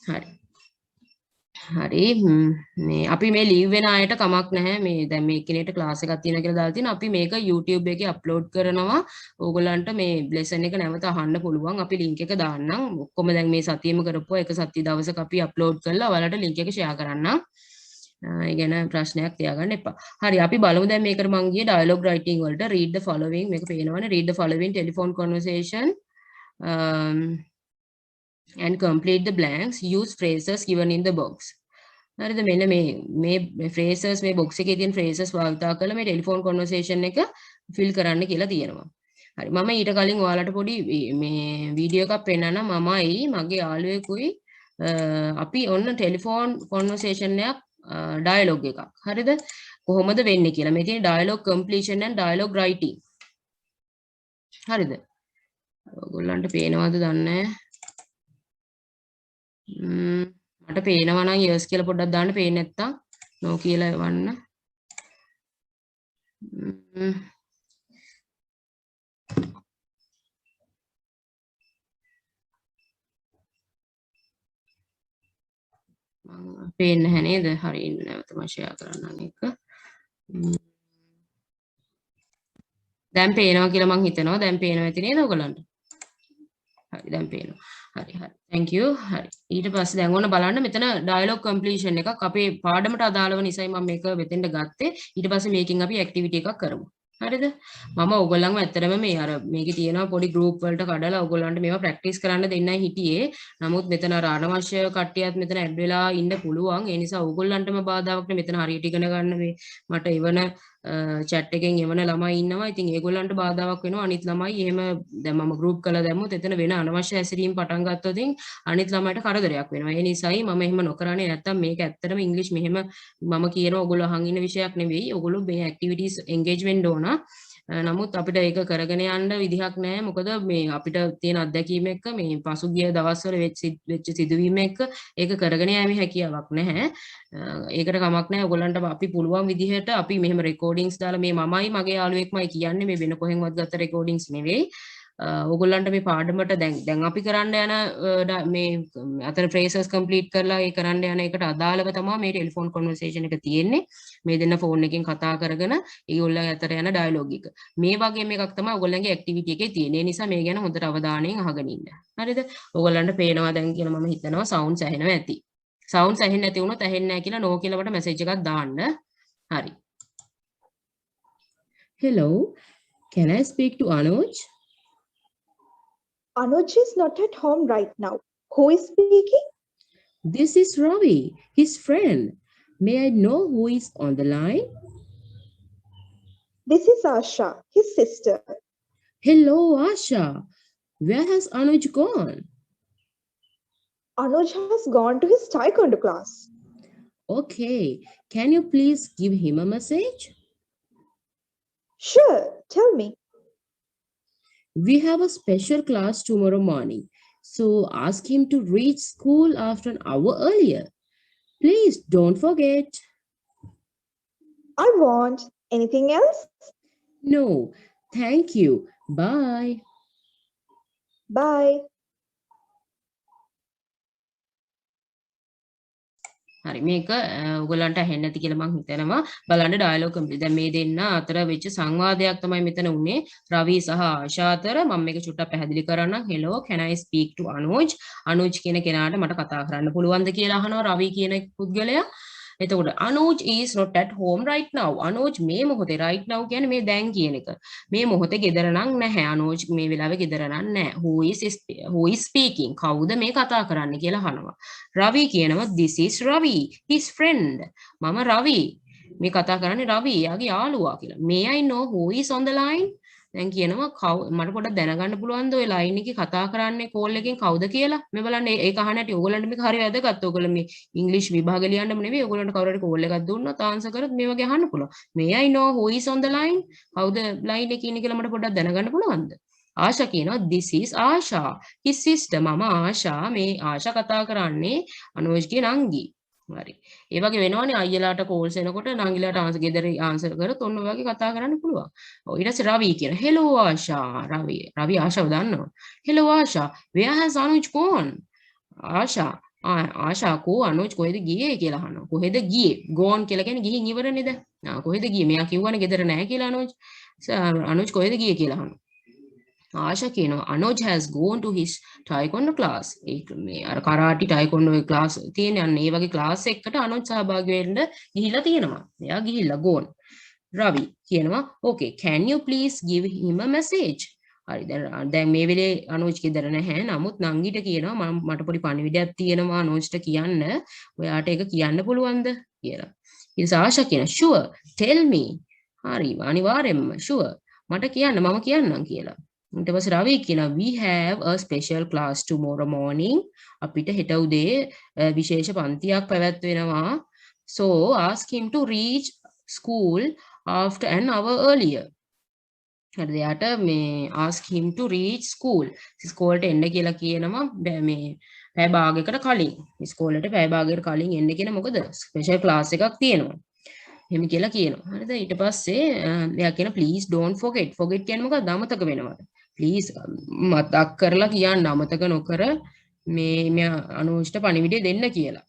හරි. හරි. මේ අපි මේ ලීව් වෙන අයට කමක් නැහැ. මේ දැන් මේ කෙනෙක්ට ක්ලාස් එකක් තියෙනවා කියලා දාලා තියෙනවා. අපි මේක YouTube එකේ අප්ලෝඩ් කරනවා. ඕගොල්ලන්ට මේ ලෙසන් එක නැවත අහන්න පුළුවන්. අපි link එක දාන්නම්. ඔක්කොම දැන් මේ සතියෙම කරපුවා එක සති දවසක අපි අප්ලෝඩ් කරලා ඔයාලට link එක share කරන්නම්. ඒ ගැන ප්‍රශ්නයක් තියාගන්න එපා. හරි අපි බලමු දැන් මේකට මම ගියේ dialogue writing වලට read the following මේක පේනවනේ read the following telephone conversation and complete the blanks use phrases given in the box. හරිද මෙන්න මේ phrases මේ box එකේ තියෙන phrases භාවිතා කරලා මේ telephone conversation එක fill කරන්න කියලා තියෙනවා. හරි මම ඊට කලින් ඔයාලට පොඩි මේ වීඩියෝ එකක් පෙන්නන්න මමයි මගේ යාළුවෙකුයි අපි ඔන්න telephone conversation එකක් dialogue එකක් හරිද කොහොමද වෙන්නේ කියලා මේ තියෙන dialogue completion and dialogue writing හරිද ඔයගොල්ලන්ට පේනවද දන්නේ මට පේනවා නම් yes කියලා පොඩ්ඩක් දාන්න පේන්නේ නැත්තම් no කියලා එවන්න පේන්නේ නැහැ නේද? හරි නැවත මම ෂෙයා කරන්නම් එක. දැන් පේනවා කියලා මම හිතනවා. දැන් පේනවා ඇති නේද ඔයගලන්ට? හරි දැන් පේනවා. හරි හරි. thank you. හරි. ඊට පස්සේ දැන් ඕන බලන්න මෙතන dialogue completion එකක් අපේ පාඩමට අදාළව නිසායි මම මේක මෙතෙන්ට ගත්තේ. ඊට පස්සේ මේකෙන් අපි activity එකක් කරමු. හරිද? මම ඔයගොල්ලන්ව ඇත්තටම මේ අර මේකේ තියෙනවා පොඩි group වලට කඩලා ඔයගොල්ලන්ට මේවා practice කරන්න දෙන්නයි හිටියේ. නමුත් මෙතන අර අනවශ්‍ය කට්ටියත් මෙතන ඇඩ් වෙලා ඉන්න පුළුවන්. ඒ නිසා ඔයගොල්ලන්ටම බාධාවක් නෙමෙයි මෙතන හරියට ඉගෙන ගන්න මේ මට එවන chat එකෙන් එවන ළමයි ඉන්නවා. ඉතින් ඒගොල්ලන්ට බාධාවක් වෙනවා. අනිත් ළමයි එහෙම දැන් මම group කරලා දැම්මොත් එතන වෙන අනවශ්‍ය හැසිරීම් පටන් ගත්තොත් අනිත් ළමයිට කරදරයක් වෙනවා. ඒ නිසායි මම එහෙම නොකරන්නේ. නැත්තම් මේක ඇත්තටම ඉංග්‍රීසි මෙහෙම මම කියනවා ඔයගොල්ලෝ අහන් ඉන්න විෂයක් නෙවෙයි. ඔයගොල්ලෝ මේ activities engage වෙන්න ඕන. නමුත් අපිට ඒක කරගෙන යන්න විදිහක් නැහැ. මොකද මේ අපිට තියෙන අත්දැකීම එක්ක මේ පසුගිය දවස්වල වෙච්ච සිදුවීම එක්ක ඒක කරගෙන යෑමේ හැකියාවක් නැහැ. ඒකට කමක් නැහැ. ඔයගොල්ලන්ට අපි පුළුවන් විදිහට අපි මෙහෙම රෙකෝඩින්ග්ස් දාලා මේ මමයි මගේ යාළුවෙක්මයි කියන්නේ මේ වෙන කොහෙන්වත් ගත්ත රෙකෝඩින්ග්ස් නෙවෙයි. ඔයගොල්ලන්ට මේ පාඩමට දැන් අපි කරන්න යන මේ අතන phrases complete කරලා ඒ කරන්න යන එකට අදාළව තමයි මේ ටෙලිෆෝන් conversation එක තියෙන්නේ. මේ දෙන්න ෆෝන් එකෙන් කතා කරගෙන ඒගොල්ලන් අතර යන dialogue එක. මේ වගේ එකක් තමයි ඔයගොල්ලන්ගේ activity එකේ තියෙන්නේ. ඒ නිසා මේ ගැන හොඳට අවධානයෙන් අහගෙන ඉන්න. හරිද? ඔයගොල්ලන්ට පේනවා දැන් කියලා මම හිතනවා sounds ඇහෙනවා ඇති. sounds ඇහෙන්නේ නැති වුණොත් ඇහෙන්නේ නැහැ කියලා no කියලා මට message එකක් දාන්න. හරි. Hello, can I speak to Anuj? Anuj is not at home right now. Who is speaking? This is Ravi, his friend. May I know who is on the line? This is Asha, his sister. Hello, Asha. Where has Anuj gone? Anuj has gone to his taekwondo class. Okay, can you please give him a message? Sure, tell me. We have a special class tomorrow morning, so ask him to reach school after an hour earlier. Please don't forget. I won't. Anything else? No, thank you. Bye. Bye. හරි මේක ඔයගලන්ට ඇහෙන්නේ නැති කියලා මම හිතනවා බලන්න dialogue complete දැන් මේ දෙන්න අතර වෙච්ච සංවාදයක් තමයි මෙතන උනේ රවි සහ ආශා අතර මම මේක චුට්ටක් පැහැදිලි කරන්නම් hello can I speak to අනුජ් කියන කෙනාට මට කතා කරන්න පුළුවන්ද කියලා අහනවා රවි කියන පුද්ගලයා එතකොට අනුජ් is not at home right now අනුජ් මේ මොහොතේ right now කියන්නේ මේ දැන් කියන එක මේ මොහොතේ ගෙදර නම් නැහැ අනුජ් මේ වෙලාවේ ගෙදර නම් නැහැ who is speaking කවුද මේ කතා කරන්නේ කියලා අහනවා රවි කියනවා this is Ravi his friend මම රවි මේ කතා කරන්නේ රවි එයාගේ යාළුවා කියලා may I know who is on the line දැන් කියනවා මට පොඩ්ඩක් දැනගන්න පුළුවන්ද ඔය ලයින් එකේ කතා කරන්නේ කෝල් එකෙන් කවුද කියලා මේ බලන්න ඒක අහන්න ඇති ඕගොල්ලන්ට මේක හරි වැදගත් ඕගොල්ලෝ මේ ඉංග්‍රීසි විභාග ලියන්නම නෙවෙයි ඕගොල්ලන්ට කවුරු හරි කෝල් එකක් දුන්නොත් ආන්සර් කරොත් මේ වගේ අහන්න පුළුවන් may I know who is on the line කවුද ලයින් එකේ ඉන්නේ කියලා මට පොඩ්ඩක් දැනගන්න පුළුවන්ද ආශා කියනවා this is Asha his sister මම ආශා මේ ආශා කතා කරන්නේ අනුජ්ගේ නංගි හරි ඒ වගේ වෙනවනේ අයියලාට කෝල්ස් එනකොට නංගිලාට ආන්සර් ගෙදර ආන්සර් කරත් ඔන්න ඔය වගේ කතා කරන්න පුළුවන්. ඔය ඊට පස්සේ රවි කියන hello Asha රවි ආශාව දන්නවා. hello Asha where has Anuj gone? ආශා කෝ අනුජ් කොහෙද ගියේ කියලා අහනවා. කොහෙද ගියේ? gone කියලා කියන්නේ ගිහින් ඉවර නේද? කොහෙද ගියේ? මෙයා කිව්වනේ ගෙදර නැහැ කියලා අනුජ් කොහෙද ගියේ කියලා අහනවා. ආශා කියනවා Anuj has gone to his taekwondo class. ඒ මේ අර karate taekwondo class තියෙන අන්න ඒ වගේ class එකකට Anuj සහභාගී වෙන්න ගිහිල්ලා තියෙනවා. එයා ගිහිල්ලා gone. රවි කියනවා okay can you please give him a message? හරි දැන් මේ වෙලේ Anuj ගෙදර නැහැ. නමුත් නංගිට කියනවා මට පොඩි පණිවිඩයක් තියෙනවා Anujට කියන්න. ඔයාට ඒක කියන්න පුළුවන්ද කියලා. ඊට පස්සේ ආශා කියනවා sure tell me. හරි අනිවාර්යෙන්ම sure මට කියන්න මම කියන්නම් කියලා. ඊට පස්සේ රවි කියනවා we have a special class tomorrow morning අපිට හෙට උදේ විශේෂ පන්තියක් පැවැත්වෙනවා so ask him to reach school after an hour earlier හරිද යාට මේ ask him to reach school ස්කෝලට එන්න කියලා කියනවා මේ පැය භාගයකට කලින් ස්කෝලට පැය භාගයකට කලින් එන්න කියන මොකද ස්පෙෂල් ක්ලාස් එකක් තියෙනවා එහෙම කියලා කියනවා හරිද ඊට පස්සේ එයා කියන please don't forget කියන්නේ මොකක්ද අමතක වෙනවද please මතක් කරලා කියන්න අමතක නොකර මේ අනුජ්ට පණිවිඩය දෙන්න කියලා.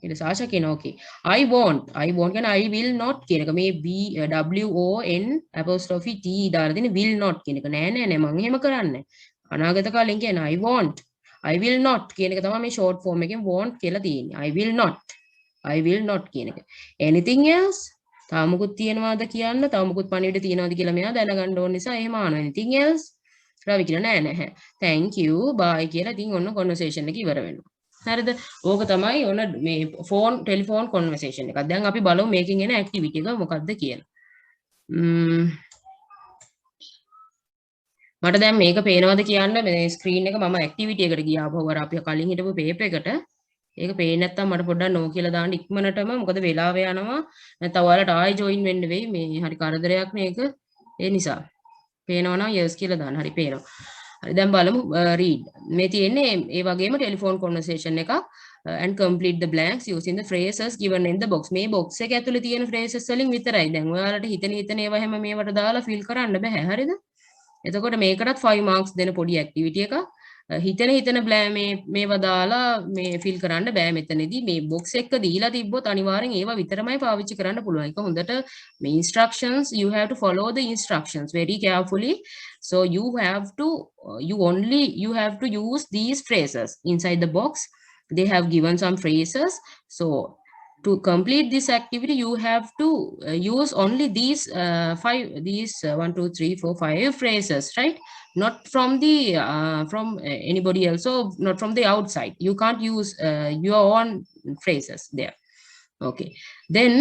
ඊට පස්සේ ආශා කියනවා okay I won't කියන්නේ I will not කියන එක මේ WON apostrophe T දාලා තියෙන will not කියන එක නෑ මම එහෙම කරන්නේ. අනාගත කාලෙන් කියන I won't I will not කියන එක තමයි මේ short form එකෙන් won't කියලා තියෙන්නේ. I will not කියන එක. anything else තව මොකුත් තියනවාද කියන්න තව මොකුත් පණිවිඩ තියනවාද කියලා මෙයා දැනගන්න ඕන නිසා එහෙම අහනවා. anything else රවි කියනවා නැහැ thank you bye කියලා ඉතින් ඔන්න conversation එක ඉවර වෙනවා හරිද ඕක තමයි ඔන්න මේ ටෙලිෆෝන් conversation එකක් දැන් අපි බලමු මේකෙන් එන activity එක මොකක්ද කියලා මට දැන් මේක පේනවද කියන්න මේ ස්ක්‍රීන් එක මම ඇක්ටිවිටි එකට ගියා බව අර අපි කලින් හිටපු පේපර් එකට ඒක පේන්නේ නැත්තම් මට පොඩ්ඩක් නෝ කියලා දාන්න ඉක්මනටම මොකද වෙලාව යනවා නැත්නම් ඔයාලට ආයෙ ජොයින් වෙන්න වෙයි මේ හරි කරදරයක් මේක ඒ නිසා පේනවනම් yes කියලා දාන්න හරි පේනවා හරි දැන් බලමු read මේ තියෙන්නේ ඒ වගේම ටෙලිෆෝන් කන්වර්සේෂන් එකක් and complete the blanks using the phrases given in the box මේ box එක ඇතුලේ තියෙන phrases වලින් විතරයි දැන් ඔයාලට හිතන ඒවා හැම මේවට දාලා fill කරන්න බෑ හරිද එතකොට මේකටත් 5 marks දෙන පොඩි activity එකක් හිතන මේවා දාලා මේ fill කරන්න බෑ මෙතනදී මේ box එක දීලා තිබ්බොත් අනිවාර්යෙන් ඒවා විතරමයි පාවිච්චි කරන්න පුළුවන් ඒක හොඳට මේ instructions you have to follow the instructions very carefully so you have to use these phrases inside the box they have given some phrases so to complete this activity you have to use only these 5 phrases right not from the anybody else or not from the outside you can't use your own phrases there okay then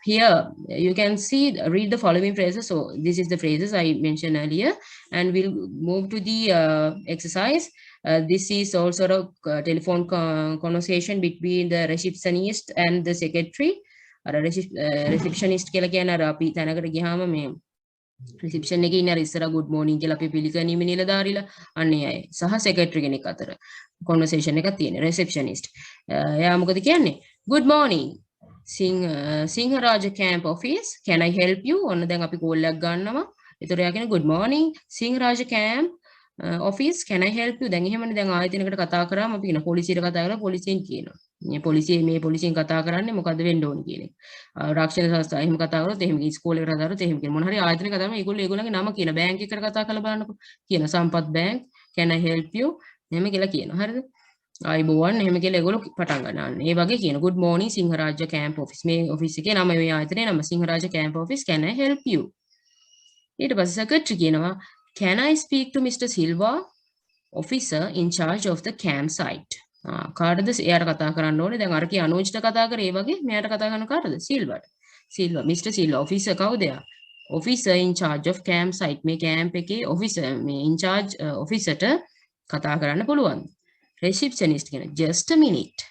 here you can see read the following phrases so this is the phrases I mentioned earlier and we'll move to the exercise this is also a telephone conversation between the receptionist and the secretary receptionist කියලා කියන්නේ අර අපි තැනකට ගියාම මේ reception එකේ ඉන්න අර ඉස්සර good morning කියලා අපි පිළිගැනීමේ නිලධාරීලා අන්නේ අය සහ secretary කෙනෙක් අතර conversation එකක් තියෙන receptionist එයා මොකද කියන්නේ good morning Sinharaja camp office can I help you ඔන්න දැන් අපි කෝල් එකක් ගන්නවා ඒතර එයා කියන්නේ good morning Sinharaja camp office can I help you දැන් එහෙමනේ දැන් ආයතනයකට කතා කරාම අපි කියන පොලිසියට කතා කරලා පොලිසියෙන් කියනවා මේ පොලිසියෙන් කතා කරන්නේ මොකද්ද වෙන්න ඕනේ කියන එක ආරක්ෂණ සංස්ථා එහෙම කතා කරොත් එහෙම ඉස්කෝලේ කතා කරොත් එහෙම කියන මොන හරි ආයතනයක කතා කරාම ඒගොල්ලන්ගේ නම කියන බැංක් එකකට කතා කරලා බලන්නකෝ කියන සම්පත් bank can I help you එහෙම කියලා කියනවා හරිද ආයිබෝවන් එහෙම කියලා ඒගොල්ලෝ පටන් ගන්නවා ඒ වගේ කියන good morning Sinharaja camp office මේ ඔෆිස් එකේ නම මේ ආයතනයේ නම Sinharaja camp office can I help you ඊට පස්සේ secretary කියනවා can I speak to Mr. Silva, officer in charge of the campsite? කාටද එයාට කතා කරන්න ඕනේ දැන් අර කී අනෝජ්ට කතා කරේ ඒ වගේ මෙයාට කතා කරන කාටද සිල්වාට සිල්වා Mr. Silva officer කවුද එයා officer in charge of campsite මේ camp එකේ officer මේ in charge officerට කතා කරන්න පුළුවන් receptionist කියන just a minute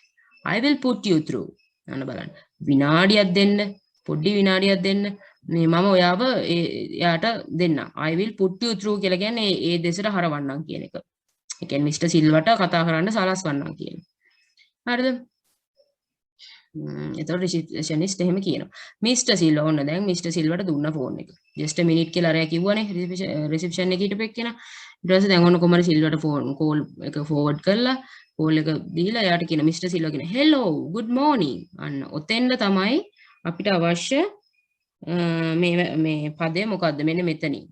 I will put you through අන්න බලන්න විනාඩියක් දෙන්න පොඩි විනාඩියක් දෙන්න මේ මම ඔයාව එයාට දෙන්න I will put you through කියලා කියන්නේ ඒ දෙසට හරවන්නම් කියන එක. ඒ කියන්නේ මිස්ටර් සිල්වට කතා කරන්න සලස්වන්නම් කියන. හරිද? එතකොට රිසෙප්ෂනිස්ට් එහෙම කියනවා. මිස්ටර් සිල්වා ඕන්න දැන් මිස්ටර් සිල්වට දුන්න ෆෝන් එක. just a minute කියලා අරයා කිව්වනේ රිසෙප්ෂන් එකේ හිටපු එක්කෙනා. ඊට පස්සේ දැන් ඔන්න කොමර සිල්වට ෆෝන් කෝල් එක ෆෝවර්ඩ් කරලා කෝල් එක දීලා එයාට කියන මිස්ටර් සිල්වා කියන hello good morning අන්න ඔතෙන්ද තමයි අපිට අවශ්‍ය මේ පදේ මොකද්ද මෙන්න මෙතනින්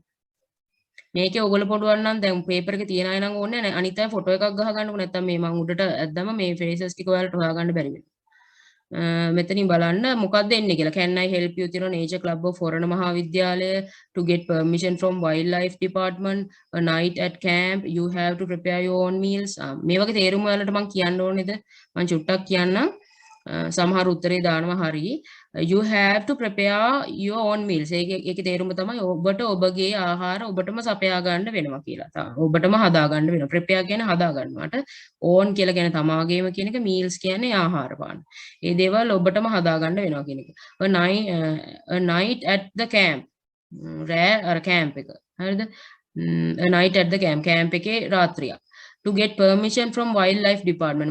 මේකේ ඔයගොල්ලෝ පොඩුවක් නම් දැන් පේපර් එකේ තියන අය නම් ඕනේ නැහැ අනිත් අය ෆොටෝ එකක් ගහ ගන්නකො නැත්නම් මේ මම උඩට ඇද්දම මේ ෆ්‍රේසස් ටික ඔයාලට හොයාගන්න බැරි වෙනවා මෙතනින් බලන්න මොකද්ද එන්නේ කියලා can I help you තියෙන nature club of Forana මහාවිද්‍යාලය to get permission from wildlife department a night at camp you have to prepare your own meals මේ වගේ තේරුම ඔයාලට මම කියන්න ඕනේද මම චුට්ටක් කියන්නම් සමහර උත්තරේ දානවා හරි you have to prepare your own meals ඒකේ තේරුම තමයි ඔබට ඔබගේ ආහාර ඔබටම සපයා ගන්න වෙනවා කියලා. ඔබටම හදා ගන්න වෙනවා. prepare කියන්නේ හදා ගන්නවට own කියලා කියන්නේ තමාගේම කියන එක meals කියන්නේ ආහාර පාන. ඒ දේවල් ඔබටම හදා ගන්න වෙනවා කියන එක. a night at the camp රෑ අර camp එක. හරිද? a night at the camp එකේ රාත්‍රියක්. to get permission from wildlife department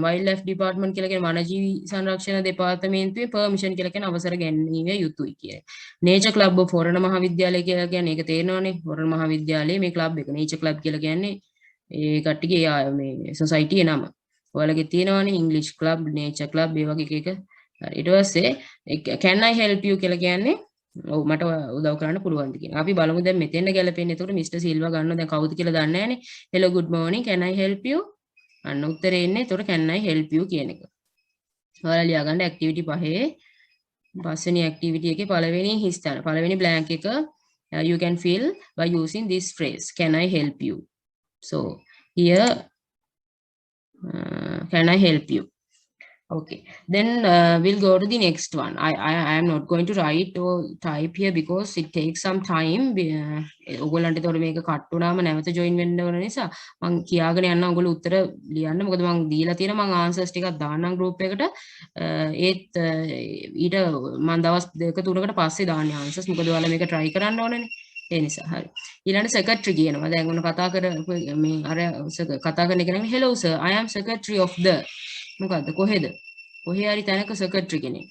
කියලා කියන්නේ වනජීවි සංරක්ෂණ දෙපාර්තමේන්තුවේ permission කියලා කියන අවසර ගැනීම යුතුයි කියන්නේ. nature club of Forana මහාවිද්‍යාලය කියලා කියන්නේ ඒක තේරෙනවනේ. Forana මහාවිද්‍යාලයේ මේ club එක nature club කියලා කියන්නේ ඒ කට්ටියගේ මේ society නම. ඔයාලගේ තියෙනවනේ English club, nature club ඒ වගේ එක. ඊට පස්සේ can I help you කියලා කියන්නේ ඔව් මට උදව් කරන්න පුළුවන්ද කියන. අපි බලමු දැන් මෙතෙන්ද ගැලපෙන්නේ. එතකොට මිස්ටර් සිල්වා ගන්නවා. දැන් කවුද කියලා දන්නේ නැහනේ. hello good morning can I help you? අන්න උත්තරේ එන්නේ. එතකොට can I help you කියන එක. ඔයාලා ලියා ගන්න activity පහේ පස්වෙනි activity එකේ පළවෙනි හිස්තන. පළවෙනි blank එක you can fill by using this phrase can I help you? So here can I help you? Okay, then we'll go to the next one. I am not going to write or type here because it takes some time. ඔයගොල්ලන්ට ඒතකොට මේක cut වුණාම නැවත join වෙන්න ඕන නිසා මම කියාගෙන යනවා ඔයගොල්ලෝ උත්තර ලියන්න. මොකද මම දීලා තියෙනවා මම answers ටිකක් දාන්නම් group එකට. ඒත් ඊට මම දවස් 2-3කට පස්සේ දාන්නේ answers. මොකද ඔයාලා මේක try කරන්න ඕනනේ. ඒ නිසා හරි. ඊළඟ secretary කියනවා. දැන් ඔන්න කතා කර මේ අර කතා කරන එක නම් hello sir, I am secretary of the මොකද්ද කොහෙද කොහේ හරි තැනක සෙක්‍රටරි කෙනෙක්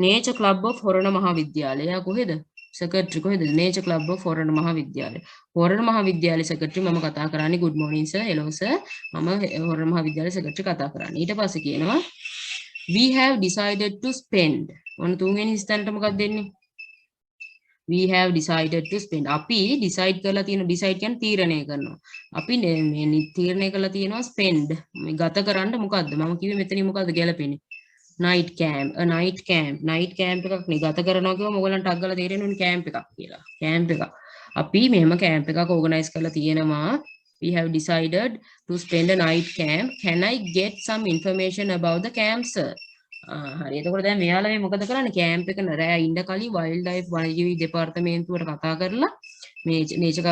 නේචර් ක්ලබ් ඔෆ් හොරණ මහාවිද්‍යාලය. එයා කොහෙද සෙක්‍රටරි කොහෙද නේචර් ක්ලබ් ඔෆ් හොරණ මහාවිද්‍යාලය. හොරණ මහාවිද්‍යාලයේ සෙක්‍රටරි මම කතා කරන්නේ good morning sir, hello sir, මම හොරණ මහාවිද්‍යාලයේ සෙක්‍රටරි කතා කරන්නේ. ඊට පස්සේ කියනවා we have decided to spend ඔන්න තුන්වෙනි ස්ථානට මොකක්ද දෙන්නේ we have decided to spend. අපි decide කරලා තියෙන decide කියන්නේ තීරණය කරනවා. අපි මේ තීරණය කරලා තියෙනවා spend මේ ගත කරන්න මොකද්ද? මම කිව්වේ මෙතනින් මොකද්ද ගැලපෙන්නේ? night camp. a night camp එකක් නේ ගත කරනවා කියවම ඔයගලන්ට අග්ගලා තේරෙන්නේ camp එකක් කියලා. camp එකක්. අපි මෙහෙම camp එකක් organize කරලා තියෙනවා. we have decided to spend a night camp. Can I get some information about the camp sir? හරි එතකොට දැන් මෙයාලා මේ මොකද කරන්නේ කැම්ප් එක රෑ ඉන්න කලින් වයිල්ඩ් ලයිෆ් වනජීවි දෙපාර්තමේන්තුවට කතා කරලා මේ නේචර්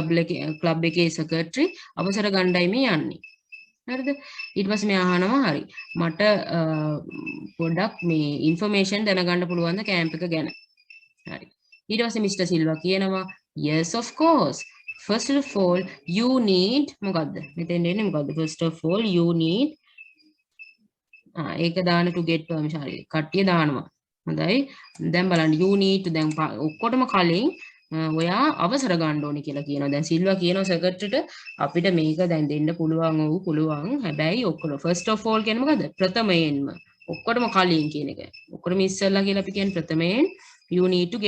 ක්ලබ් එකේ සෙක්‍රටරි අවසර ගණ්ඩායි මේ යන්නේ හරිද ඊට පස්සේ මෙයා අහනවා හරි මට පොඩ්ඩක් මේ ඉන්ෆර්මේෂන් දැනගන්න පුළුවන්ද කැම්ප් එක ගැන හරි ඊට පස්සේ මිස්ටර් සිල්වා කියනවා yes of course first of all you need මොකද්ද මෙතෙන් එන්නේ මොකද්ද first of all you need ඒක දාන to get permission හරි කට්ටිය දානවා හොඳයි දැන් බලන්න you need to දැන් ඔක්කොටම කලින් ඔයා අවසර ගන්න ඕනේ කියලා කියනවා දැන් සිල්වා කියනවා සෙක්‍රටරිට අපිට මේක දැන් දෙන්න පුළුවන් හැබැයි ඔක්කොම first of all කියන්නේ මොකද්ද ප්‍රථමයෙන්ම ඔක්කොටම කලින් කියන එක ඔක්කොම ඉස්සෙල්ලා කියලා අපි කියන්නේ ප්‍රථමයෙන් you need to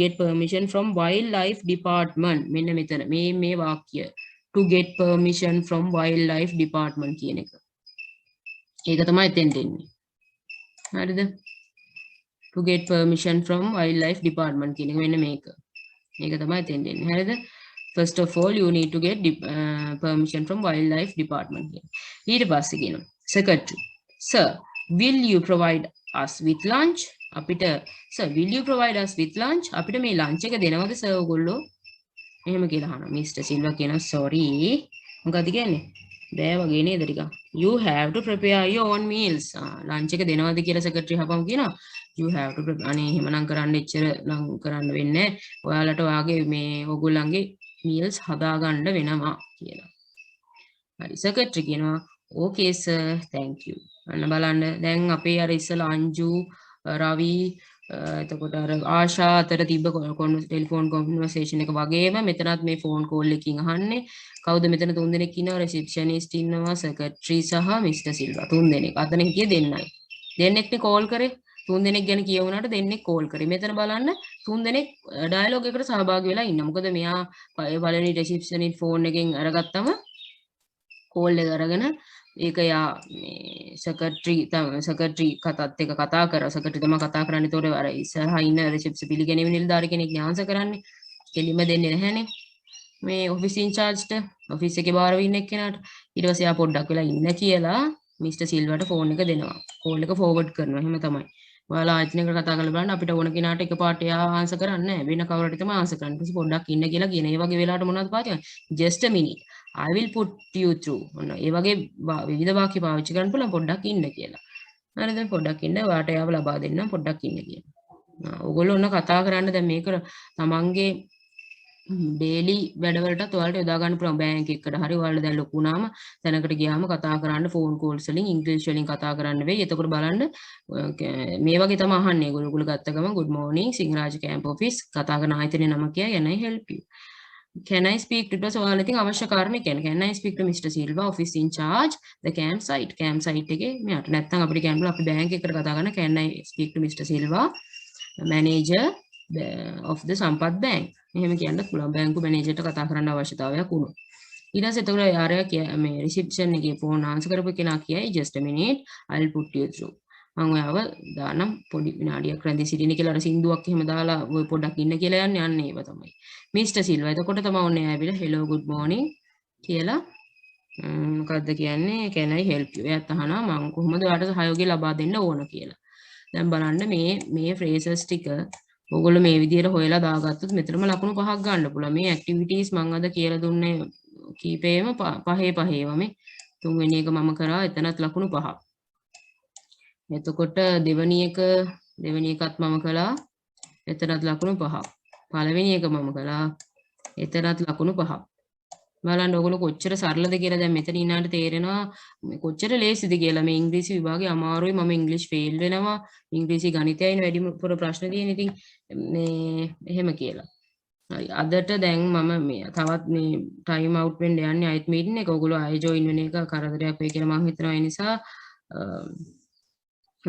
get permission from wildlife department මෙන්න මෙතන මේ වාක්‍ය to get permission from wildlife department කියන එක ඒක තමයි එතෙන් දෙන්නේ. හරිද? To get permission from wildlife department කියන එක මෙන්න මේක. මේක තමයි එතෙන් දෙන්නේ. හරිද? First of all you need to get permission from wildlife department කියන. ඊට පස්සේ කියනවා secretary. Sir, will you provide us with lunch? අපිට sir, will you provide us with lunch? අපිට මේ lunch එක දෙනවද sir ඔයගොල්ලෝ? එහෙම කියලා අහනවා. මිස්ටර් සිල්වා කියනවා sorry. මොකද කියන්නේ? බෑ වගේ නේද ටිකක් you have to prepare your own meals lunch එක දෙනවද කියලා secretary හපම් කියනවා you have to අනේ එහෙමනම් කරන්න එච්චර නම් කරන්න වෙන්නේ ඔයාලට ඔයාගේ මේ ඕගොල්ලන්ගේ meals හදා ගන්න වෙනවා කියලා හරි secretary කියනවා okay sir thank you අන්න බලන්න දැන් අපේ අර ඉස්සලා අංජු රවි එතකොට අර ආශා අතර තිබ්බ ටෙලිෆෝන් කන්වර්සේෂන් එක වගේම මෙතනත් මේ ෆෝන් කෝල් එකකින් අහන්නේ කවුද මෙතන තුන් දෙනෙක් ඉන්නවා රිසෙප්ෂනිස්ට් ඉන්නවා සෙක්‍රටරි සහ මිස්ටර් සිල්වා තුන් දෙනෙක් අතන හිටියේ දෙන්නයි දෙන්නෙක්නේ කෝල් කරේ තුන් දෙනෙක් ගැන කියවුණාට දෙන්නෙක් කෝල් කරේ මෙතන බලන්න තුන් දෙනෙක් ඩයලොග් එකට සහභාගී වෙලා ඉන්නවා මොකද මෙයා පළවෙනි රිසෙප්ෂනිස්ට් ෆෝන් එකෙන් අරගත්තම කෝල් එක අරගෙන ඒක යා මේ සෙක්‍රටරි කතාත් එක්ක කතා කරා සෙක්‍රටරි තමයි කතා කරන්නේ ඒතකොට අර ඉස්සරහා ඉන්න රිසෙප්ෂන් පිළිගැනීම නිලධාරි කෙනෙක් ආන්සර් කරන්නේ කෙලින්ම දෙන්නේ නැහැනේ මේ ඔෆිස් ඉන්චාර්ජ්ට ඔෆිස් එකේ බාර වෙන්න එක්කෙනාට ඊට පස්සේ ආ පොඩ්ඩක් වෙලා ඉන්න කියලා මිස්ටර් සිල්වාට ෆෝන් එක දෙනවා කෝල් එක ෆෝවර්ඩ් කරනවා එහෙම තමයි ඔයාලා ආයතනයකට කතා කරලා බලන්න අපිට ඕන කෙනාට එකපාරට එයා ආන්සර් කරන්නේ නැහැ වෙන කවුරුහරි තමයි ආන්සර් කරන්නේ ඊට පස්සේ පොඩ්ඩක් ඉන්න කියලා කියන ඒ වගේ වෙලාවට මොනවද පාවිච්චි කරන්නේ just a minute I will put you through ඔන්න ඒ වගේ විවිධ වාක්‍ය පාවිච්චි කරන්න පුළුවන් පොඩ්ඩක් ඉන්න කියලා හරිද පොඩ්ඩක් ඉන්න ඔයාට එයාව ලබා දෙන්නම් පොඩ්ඩක් ඉන්න කියලා ඕගොල්ලෝ ඔන්න කතා කරන්න දැන් මේක තමන්ගේ ඩේලි වැඩවලටත් ඔයාලට යොදා ගන්න පුළුවන් බැංක් එකකට හරි ඔයාලා දැන් ලොකු වුණාම තැනකට ගියාම කතා කරන්න ෆෝන් කෝල්ස් වලින් ඉංග්‍රීසි වලින් කතා කරන්න වෙයි. එතකොට බලන්න මේ වගේ තමයි අහන්නේ. ඒගොල්ලෝ ගත්ත ගමන් good morning Sinharaja camp office කතා කරන ආයතනයේ නම කියයි can I help you? Can I speak to ඊට පස්සේ ඔයාලා ඉතින් අවශ්‍ය කාර්යය කියන්නේ can I speak to Mr. Silva office in charge the campsite එකේ මෙයාට නැත්තම් අපිට කියන්න අපි බැංක් එකකට කතා කරන can I speak to Mr. Silva manager of the Sampath bank එහෙම කියන්නත් පුළුවන් බැංකු මැනේජර්ට කතා කරන්න අවශ්‍යතාවයක් වුණොත් ඊට පස්සේ එතකොට යාරයා මේ රිසෙප්ෂන් එකේ ෆෝන් ආන්සර් කරපු කෙනා කියයි just a minute I'll put you through මම ඔයාව දානම් පොඩි විනාඩියක් රැඳී සිටින්න කියලා අර සින්දුවක් එහෙම දාලා ඔය පොඩ්ඩක් ඉන්න කියලා යන්නේ ඒව තමයි මිස්ටර් සිල්වා එතකොට තමයි ඔන්නේ ආවිලා hello good morning කියලා මොකද්ද කියන්නේ can I help you එයාත් අහනවා මම කොහොමද ඔයාලට සහයෝගය ලබා දෙන්න ඕන කියලා. දැන් බලන්න මේ phrases ටික ඔයගොල්ලෝ මේ විදිහට හොයලා දාගත්තොත් මෙතනම ලකුණු 5ක් ගන්න පුළුවන්. මේ activities මම අද කියලා දුන්නේ කීපේම පහේ පහේම මේ තුන්වෙනි එක මම කරා එතනත් ලකුණු 5ක්. එතකොට දෙවෙනි එකත් මම කළා එතනත් ලකුණු 5ක්. පළවෙනි එක මම කළා එතනත් ලකුණු 5ක්. බලන්න ඔයගොල්ලෝ කොච්චර සරලද කියලා දැන් මෙතන ඉන්නාට තේරෙනවා කොච්චර ලේසිද කියලා. මේ ඉංග්‍රීසි විභාගේ අමාරුයි. මම ඉංග්‍රීසි ෆේල් වෙනවා. ඉංග්‍රීසි ගණිතයයිනේ වැඩිපුර ප්‍රශ්න තියෙන. ඉතින් මේ එහෙම කියලා. හරි අදට දැන් මම මේ තවත් මේ ටයිම් අවුට් වෙන්න යන්නේ අයිත් මීටින් එක. ඔයගොල්ලෝ ආයෙ ජොයින් වෙන එක කරදරයක් වෙයි කියලා මම හිතනවා. ඒ නිසා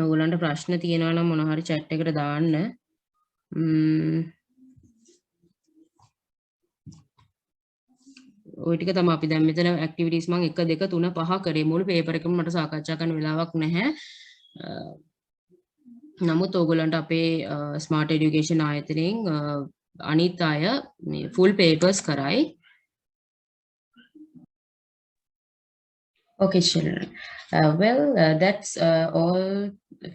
ඔයගොල්ලන්ට ප්‍රශ්න තියෙනවා නම් මොනවා හරි chat එකට දාන්න. ඔය ටික තමයි අපි දැන් මෙතන ඇක්ටිවිටීස් මම 1 2 3 5 කරේ. මුළු පේපර් එකම මට සාකච්ඡා කරන්න වෙලාවක් නැහැ. නමුත් ඕගොල්ලන්ට අපේ ස්මාර්ට් এডুকেෂන් ආයතනයෙන් අනිත් අය මේ ෆුල් පේපර්ස් කරයි. Okay, children. That's all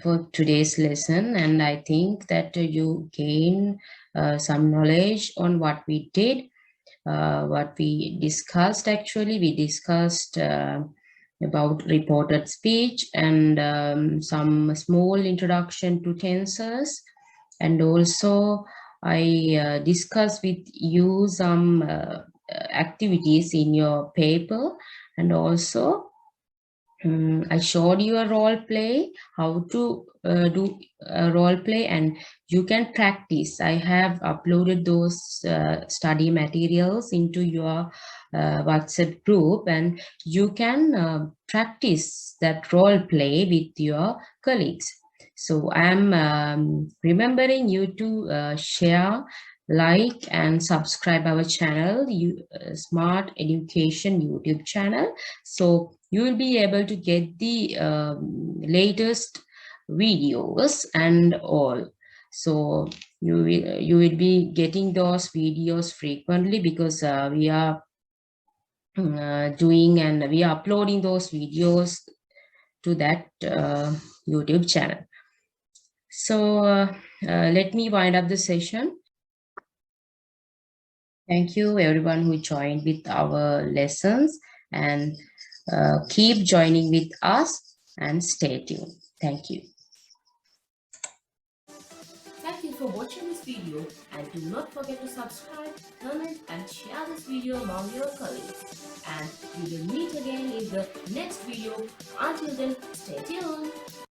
for today's lesson, and I think that you gain some knowledge on what we did. What we discussed, actually we discussed about reported speech and some small introduction to tensors, and also I discussed with you some activities in your paper, and also I showed you a role play, how to do a role play, and you can practice. I have uploaded those study materials into your WhatsApp group, and you can practice that role play with your colleagues. So I'm remembering you to share, like and subscribe our channel, Smart Education YouTube channel, so you will be able to get the latest videos and all. So you will be getting those videos frequently, because we are doing and we are uploading those videos to that YouTube channel. So let me wind up the session. Thank you everyone who joined with our lessons, and keep joining with us and stay tuned. Thank you. Thank you for watching this video, and do not forget to subscribe, comment and share this video among your colleagues. And we will meet again in the next video. Until then, stay tuned.